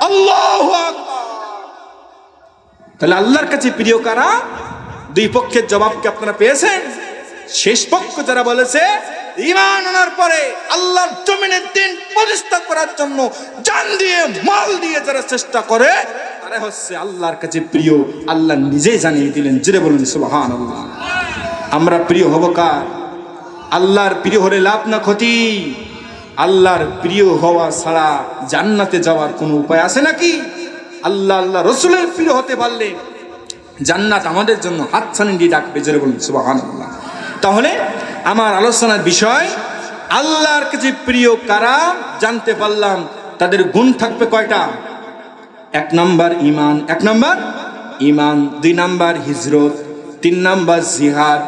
আল্লাহু আকবার। তাহলে আল্লাহর কাছে প্রিয় কারা? দুই পক্ষের জবাবকে আপনারা পেয়েছেন। শেষ পক্ষ যারা বলেছে ঈমান আনার পরে আল্লাহর জমিনে দ্বীন প্রতিষ্ঠা করার জন্য জান দিয়ে মাল দিয়ে যারা চেষ্টা করে, তারা হচ্ছে আল্লাহর কাছে প্রিয়। আল্লাহ নিজেই জানিয়ে দিলেন, জোরে বলুন সুবহানাল্লাহ। আমরা প্রিয় হব কার? আল্লাহর প্রিয় হলে লাভ না ক্ষতি? আল্লাহর প্রিয় হওয়া ছাড়া জান্নাতে যাওয়ার কোনো উপায় আছে নাকি? আল্লাহ আল্লাহ রসুলের প্রিয় হতে পারলে জান্নাত আমাদের জন্য হাতছানি দিয়ে ডাকবে, জোরে বলুন সুবহানাল্লাহ। তাহলে আমার আলোচনার বিষয় আল্লাহর কাছে প্রিয় কারা জানতে পারলাম। তাদের গুণ থাকবে কয়টা? 1 নাম্বার ঈমান, 1 নাম্বার ঈমান, 2 নাম্বার হিজরত, 3 নাম্বার জিহাদ।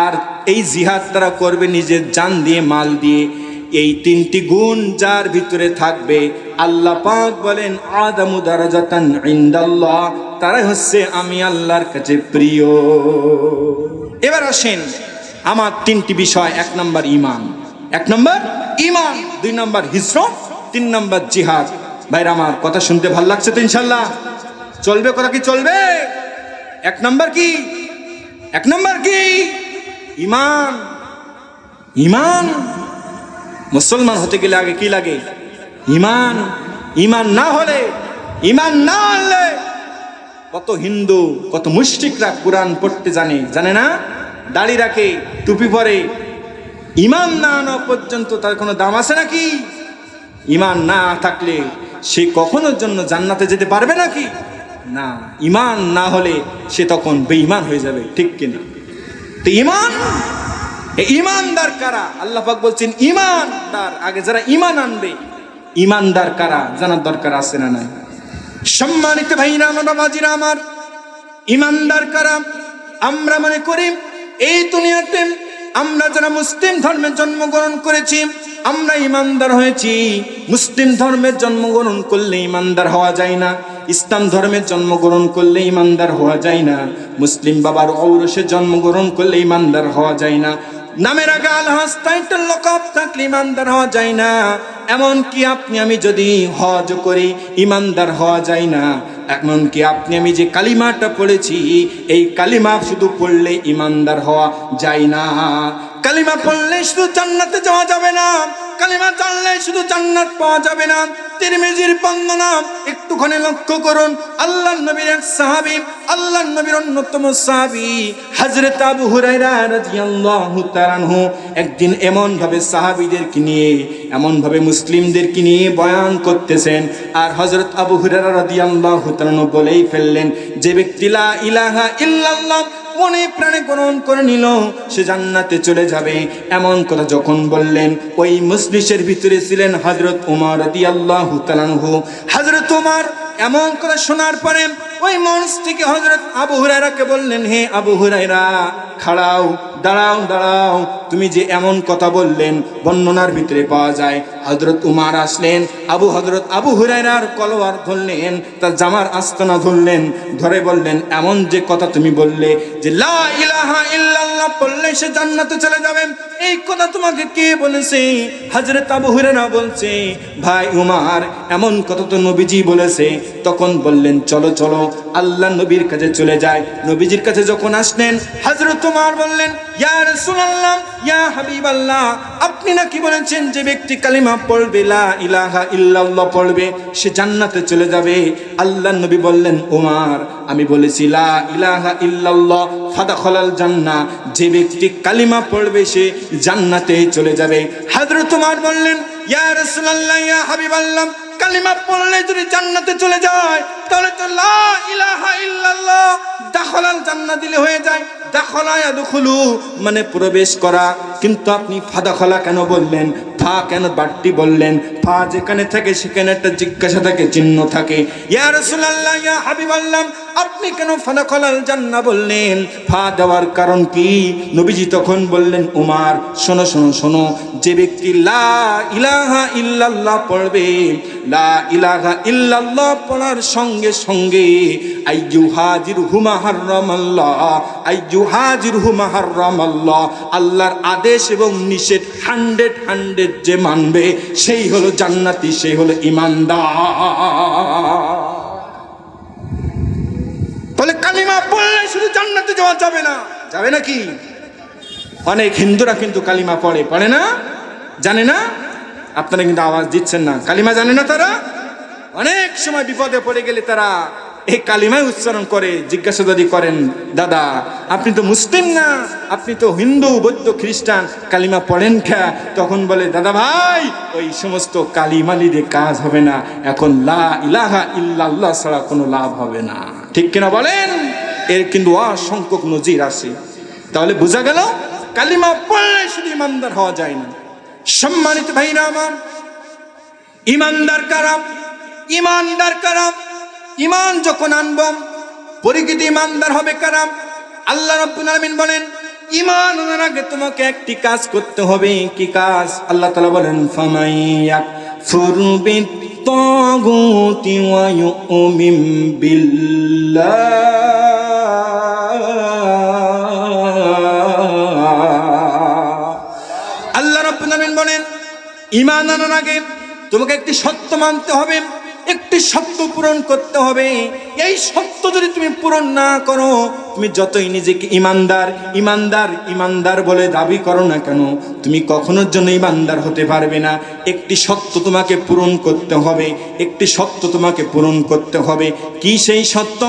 আর এই জিহাদ তারা করবে নিজের জান দিয়ে, মাল দিয়ে। এই 3টি গুণ যার ভিতরে থাকবে, আল্লাহ পাক বলেন আ'যামু দারাজাতান ইনদাল্লাহ, তারাই হচ্ছে আমি আল্লাহর কাছে প্রিয়। এবার আসেন আমার 3টি বিষয়। 1 নাম্বার ঈমান, 1 নাম্বার ঈমান, 2 নাম্বার হিজরত, 3 নাম্বার জিহাদ। ভাইরা আমার, কথা শুনতে ভালো লাগছে তো? ইনশাআল্লাহ চলবে? কথা কি চলবে? 1 নাম্বার কি? 1 নাম্বার কি? ঈমান। ঈমান। মুসলমান হতে গেলে আগে কি লাগে? ঈমান। ঈমান না হলে, ঈমান না আনলে কত হিন্দু, কত মুশরিকরা কোরআন পড়তে জানে না, দাড়ি রাখে, টুপি পরে। ঈমান না আনা পর্যন্ত তার কোনো দাম আছে নাকি? ঈমান না থাকলে সে কখনোর জন্য জান্নাতে যেতে পারবে নাকি? না। ঈমান না হলে সে তখন বেঈমান হয়ে যাবে, ঠিক কিনা? তো ঈমান, ঈমানদার কারা? আল্লাহ পাক বলছেন ঈমানদার। আগে যারা ঈমান আনবে, ঈমানদার কারা জানার দরকার আছে না নাই? সম্মানিত ভাইরা আমার, বাবাজিরা আমার, ঈমানদার কারা? আমরা মনে করি এই দুনিয়াতে আমরা যারা মুসলিম ধর্মে জন্মগ্রহণ করেছি আমরা ঈমানদার হয়েছি। মুসলিম ধর্মের জন্মগ্রহণ করলে ঈমানদার হওয়া যায় না, ইসলাম ধর্মের জন্মগ্রহণ করলে ঈমানদার হওয়া যায় না, মুসলিম বাবার ঔরসে জন্মগ্রহণ করলে ঈমানদার হওয়া যায় না, নামের আগে আলহাজ টাইটেল লকব থাকলে ঈমানদার হওয়া যায় না। এমনকি আপনি আমি যদি হজ করি ঈমানদার হওয়া যায় না। এমনকি আপনি আমি যে কালিমাটা পড়েছি এই কালিমা শুধু পড়লে ঈমানদার হওয়া যায় না। কালিমা পড়লে শুধু জান্নাতে যাওয়া যাবে না, কালিমা জানলে শুধু জান্নাত পাওয়া যাবে না। তিরমিজির বর্ণনা একটুখানি লক্ষ্য করুন। আল্লাহর নবীর এক সাহাবী, আল্লাহর নবীর অন্যতম সাহাবী হযরত আবু হুরায়রা রাদিয়াল্লাহু তাআলা আনহু একদিন এমন ভাবে সাহাবীদেরকে নিয়ে, এমন ভাবে মুসলিমদেরকে নিয়ে বয়ান করতেছেন, আর হযরত আবু হুরায়রা রাদিয়াল্লাহু তাআলা আনহু বলেই ফেললেন, যে ব্যক্তি লা ইলাহা ইল্লাল্লাহ মনে প্রাণে গ্রহণ করে নিল সে জান্নাতে চলে যাবে। এমন কথা যখন বললেন, ওই মজলিসের ভিতরে ছিলেন হযরত ওমর রাদিয়াল্লাহু তাআলা আনহু। হযরত ওমর এমন কথা শোনার পরে ওই মঞ্চ থেকে হযরত আবু হুরায়রাকে বললেন, হে আবু হুরায়রা, খাড়াও, দাঁড়াও দাঁড়াও, তুমি যে এমন কথা বললেন বর্ণনার ভিতরে পাওয়া যায়। হযরত উমর আসলেন, হযরত আবু হুরায়রার কলওয়ার ধরলেন, তার জামার আস্তানা ধরলেন, ধরে বললেন, এমন যে কথা তুমি বললে যে লা ইলাহা ইল্লাল্লাহ পড়লে সে জান্নাতে চলে যাবে, এই কথা তোমাকে কে বলেছে? হযরত আবু হুরায়রা বলছে, ভাই উমর, এমন কথা তো নবীজি বলেছে। তখন বললেন, চলো চলো আল্লাহ নবীর কাছে চলে যায়। নবীজির কাছে যখন আসলেন, হযরত উমর বললেন, ইয়া রাসূলুল্লাহ, ইয়া হাবিবাল্লাহ, আপনি নাকি বলেছেন যে ব্যক্তি কালিমা পড়বে, লা ইলাহা ইল্লাল্লাহ পড়বে, সে জান্নাতে চলে যাবে। আল্লাহ নবী বললেন, উমর, আমি বলেছি লা ইলাহা ইল্লাল্লাহ ফাদাখালাল জান্নাহ, যে ব্যক্তি কালিমা পড়বে সে জান্নাতে চলে যাবে। হযরত উমর বললেন, ইয়া রাসূলুল্লাহ, ইয়া হাবিবাল্লাহ, কালিমা পড়লে যদি জান্নাতে চলে যায় তাহলে তো লা ইলাহা ইল্লাল্লাহ দাখালাল জান্নাহ দিলে হয়ে যায়। দাখালা ইয়াদখুলু মানে প্রবেশ করা, কিন্তু আপনি ফাদাখালা কেন বললেন? ফা কেন বাড়তি বললেন? ফা যেখানে থাকে সেখানে একটা জিজ্ঞাসা থাকে, চিহ্ন থাকে। ইয়া রাসূলুল্লাহ, ইয়া হাবিবাল্লাহ, আপনি কেন ফাদাখালাল জান্নাহ বললেন? ফা দেওয়ার কারণ কি? নবীজি তখন বললেন, উমর, শোনো শোনো শোনো, যে ব্যক্তি লা ইলাহা ইল্লাল্লাহ পড়বে, লা ইলাহা ইল্লাল্লাহ পড়ার সঙ্গে সঙ্গে আইয়ুহাজিরহু মাহাররামাল্লাহ, আইয়ুহাজিরহু মাহাররামাল্লাহ, আল্লাহর আদেশ এবং নিষেধ 100 যে মানবে সেই হলো জান্নাতি, সেই হলো ঈমানদার। তাহলে কালিমা পড়লে শুধু জান্নাতে যাওয়া যাবে না, যাবে নাকি? অনেক হিন্দুরা কিন্তু কালিমা পড়ে, পড়ে না? জানে না? আপনারা কিন্তু আওয়াজ দিচ্ছেন না। কালিমা জানে না তারা? অনেক সময় বিপদে পড়ে গেলে তারা এই কালিমায় উচ্চারণ করে। জিজ্ঞাসা যদি করেন, দাদা আপনি তো মুসলিম না, আপনি তো হিন্দু, বৌদ্ধ, খ্রিস্টান, কালিমা পড়েন কে? তখন বলে, দাদা ভাই, ওই সমস্ত কালিমালি দিয়ে কাজ হবে না, এখন লা ইলাহা ইল্লাল্লাহ ছাড়া কোনো লাভ হবে না। ঠিক কিনা বলেন? এর কিন্তু অসংখ্য নজির আছে। তাহলে বোঝা গেল কালিমা পড়লে শুধু ইমানদার হওয়া যায় না। সম্মানিত ভাইরা আমার, ইমানদার কারাম, ইমানদার কারাম, ইমান যখন আনব পরিচিত ইমানদার হবে কারাম। আল্লাহ রাব্বুল আলামিন বলেন, ইমান আনার আগে তোমাকে একটি কাজ করতে হবে। কি কাজ? আল্লাহ তাআলা বলেন, ফামাইয়াকফুরু বিত-তাগুতি ওয়া ইউমিন বিল্লাহ, আল্লাহ রাব্বুল আলামিন বলেন, ইমান আনার আগে তোমাকে একটি সত্য মানতে হবে, একটি সত্য পূরণ করতে হবে। এই সত্য যদি তুমি পূরণ না করো, তুমি যতই নিজেকে ইমানদার ইমানদার ইমানদার বলে দাবি করো না কেন, তুমি কখনোর জন্য ইমানদার হতে পারবে না। একটি সত্য তোমাকে পূরণ করতে হবে, একটি সত্য তোমাকে পূরণ করতে হবে। কি সেই সত্য?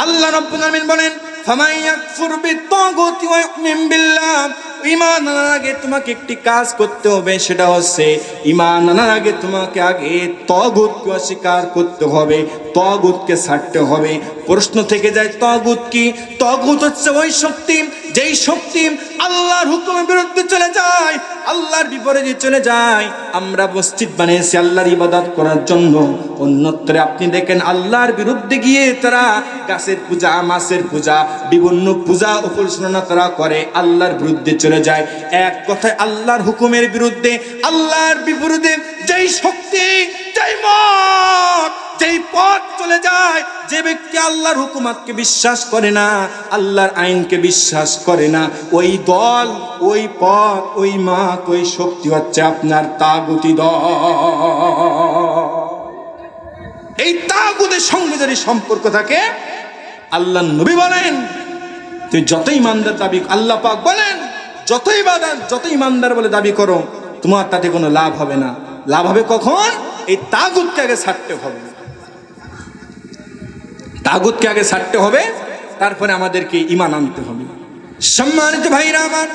আল্লাহ রাব্বুল আলামিন বলেন, ফামাইয়াকফুর বিত-তাগুতি ওয়া ইউমিন বিল্লাহ, ইমান আনার আগে তোমাকে একটি কাজ করতে হবে, সেটা হচ্ছে ইমান আনার আগে তোমাকে আগে তাগুতকে অস্বীকার করতে হবে, তাগুতকে ছাড়তে হবে। প্রশ্ন থেকে যায়, তাগুত কি? তাগুত হচ্ছে ওই শক্তি, যেই শক্তি আল্লাহর হুকুমের বিরুদ্ধে চলে যায়, আল্লাহর বিপরীতে চলে যায়। আমরা মসজিদ বানিয়েছি আল্লাহর ইবাদত করার জন্য, অন্যত্রে আপনি দেখেন আল্লাহর বিরুদ্ধে গিয়ে তারা গাছের পূজা, মাছের পূজা, বিভিন্ন পূজা উপাসনা তারা করে, আল্লাহর বিরুদ্ধে চলে যায়। এক কথায় আল্লাহর হুকুমের বিরুদ্ধে, আল্লাহর বিপরীতে যেই শক্তি, যেই মত, যেই পথ চলে যায়, যে ব্যক্তি আল্লাহর হুকুমতকে বিশ্বাস করে না, আল্লাহর আইনকে বিশ্বাস করে না, ওই দল, ওই পথ, ওই মত, ওই শক্তি হচ্ছে আপনার তাগুতি দল। এই তাগুতের সঙ্গে যদি সম্পর্ক থাকে, আল্লাহ নবী বলেন, তুই যতই ইমানদার দাবি, আল্লাহ পাক বলেন, যত ইবাদত, যত ইমানদার বলে দাবি করো, তোমার তাতে কোনো লাভ হবে না। লাভ হবে কখন? এই তাগুতকে আগে ছাড়তে হবে, তাগুতকে আগে ছাড়তে হবে, তারপরে আমাদেরকে ঈমান আনতে হবে। সম্মানিত ভাইরা আমার,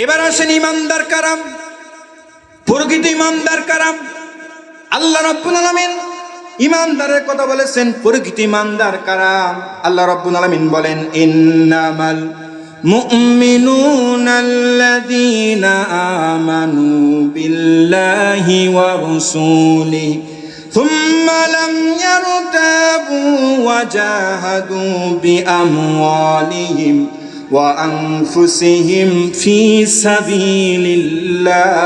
এবার আসেন ঈমানদার কারাম, প্রকৃত ঈমানদার কারাম। আল্লাহ রাব্বুল আলামিন ঈমানদারের কথা বলেছেন, প্রকৃত ঈমানদার কারাম। আল্লাহ রাব্বুল আলামিন বলেন, ইন্নামাল মুমিনুনা আল্লাযীনা আমানু বিল্লাহি ওয়া রাসূলিহি থুম্মা লাম ইয়ারতাবু ওয়া জাহাদু বিআমওয়ালিহিম ওয়া আনফুসিহিম ফি সাবিলিল্লাহ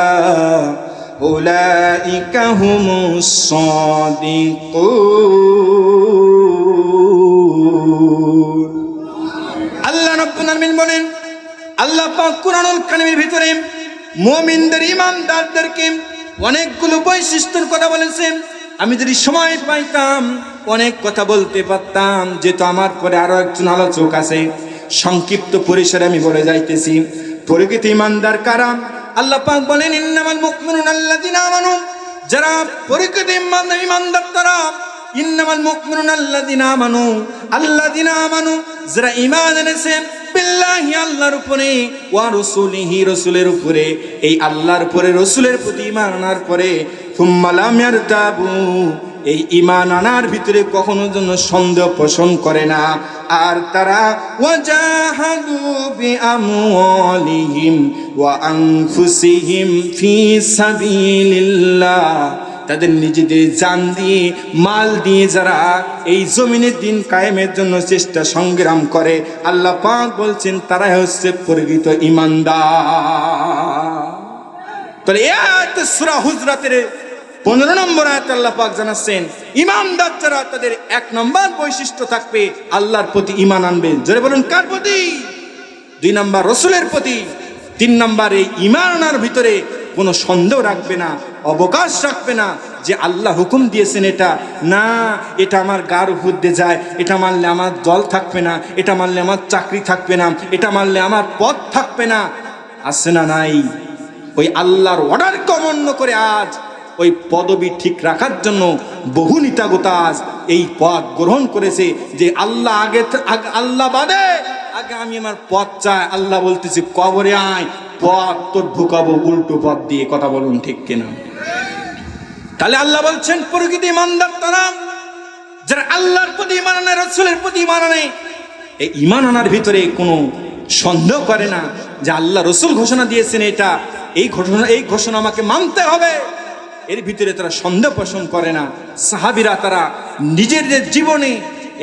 উলাইকা হুমুস সাদিকুন। আল্লাহ রাব্বুল আলামিন বলেন, আল্লাহ পাক কুরআনুল কারীমের ভিতরে মুমিনদের ঈমানদারদেরকে অনেকগুলো বৈশিষ্ট্যের কথা বলেছেন। আমি যদি সময় পাইতাম অনেক কথা বলতে পারতাম, যেহেতু আমার পরে আরো একজন আলোচক আছে, সংক্ষিপ্ত পরিসরে আমি বলে যাইতেছি। প্রকৃত ঈমানদার কারা? আল্লাহ পাক বলেন, ইন্নামাল মুমিনুনা আল্লাযীনা আমানু, যারা প্রকৃত ঈমানদার তারা। ইন্নামাল মুমিনুনা আল্লাযীনা আমানু, আল্লাযীনা আমানু, যারা ঈমান এনেছে বিল্লাহি, আল্লাহর উপরে, ওয়া রাসূলিহি, রাসূলের উপরে। এই আল্লাহর উপরে রাসূলের প্রতি ঈমান আনার পরে সুম্মা লাম ইয়ারতাবু, এই ঈমান আনার ভিতরে কখনো জন্য সন্দেহ পোষণ করে না। আর তারা ওয়াজাহাদু বিআমওয়ালিহিম ওয়া আনফুসিহিম ফি সাবিলিল্লাহ, তাদের নিজেদের জান দিয়ে, মাল দিয়ে যারা এই জমিনের দিন কায়েমের জন্য চেষ্টা সংগ্রাম করে, আল্লাহ পাক বলছেন তারাই হচ্ছে প্রকৃত ঈমানদার। তাহলে এই আয়াতে সূরা হুজরাতের 15 নম্বর আয়াতে আল্লাহ পাক জানাচ্ছেন, ঈমানদার যারা তাদের 1 নম্বর বৈশিষ্ট্য থাকবে আল্লাহর প্রতি ঈমান আনবে। জোরে বলুন, কার প্রতি? 2 নম্বর রাসূলের প্রতি, 3 নম্বর এই ঈমান আনার ভিতরে কোনো সন্দেহ রাখবে না, অবকাশ রাখবে না যে আল্লাহ হুকুম দিয়েছেন এটা না, এটা আমার গার উপর দিয়ে যায়, এটা মানলে আমার দল থাকবে না, এটা মানলে আমার চাকরি থাকবে না, এটা মানলে আমার পদ থাকবে না। আছে না নাই? ওই আল্লাহর অর্ডারকে অমান্য করে আজ ওই পদবি ঠিক রাখার জন্য বহু নিতাগোতাজ এই পদ গ্রহণ করেছে যে আল্লাহ আগে, আল্লাহ বাদে আগে আমি আমার পদ চাই। আল্লাহ বলতেছে কবরে আয়, পথ তোর ঢুকাবো উল্টো পথ দিয়ে। কথা বলুন ঠিক কিনা? তাহলে আল্লাহ বলছেন প্রকৃত ঈমানদার তারা যারা আল্লাহর প্রতি ঈমান আনে, রাসূলের প্রতি ঈমান আনে। এই ঈমান আনার ভিতরে কোনো সন্দেহ করে না যে আল্লাহ রাসূল ঘোষণা দিয়েছেন এটা, এই ঘোষণা আমাকে মানতে হবে, এর ভিতরে তারা সন্দেহ পোষণ করে না। সাহাবীরা তারা নিজেদের জীবনে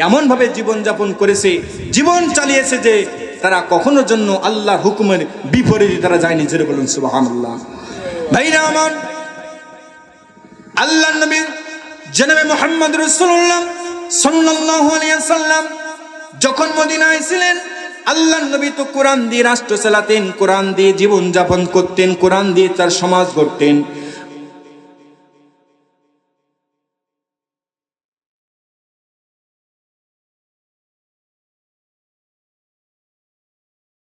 এমনভাবে জীবনযাপন করেছে, জীবন চালিয়েছে যে তারা কখনো জন্য আল্লাহর হুকুমের বিপরীতে তারা যায়নি। জোরে বলুন সুবহানাল্লাহ। ভাইরা আমার, আল্লাহর নবী জনাবে মুহাম্মদ রাসূলুল্লাহ সাল্লাল্লাহু আলাইহি ওয়াসাল্লাম যখন মদিনায় ছিলেন, আল্লাহর নবী তো কোরআন দিয়ে রাষ্ট্র চালাতেন, কোরআন দিয়ে জীবন যাপন করতেন, কোরআন দিয়ে তার সমাজ গড়তেন।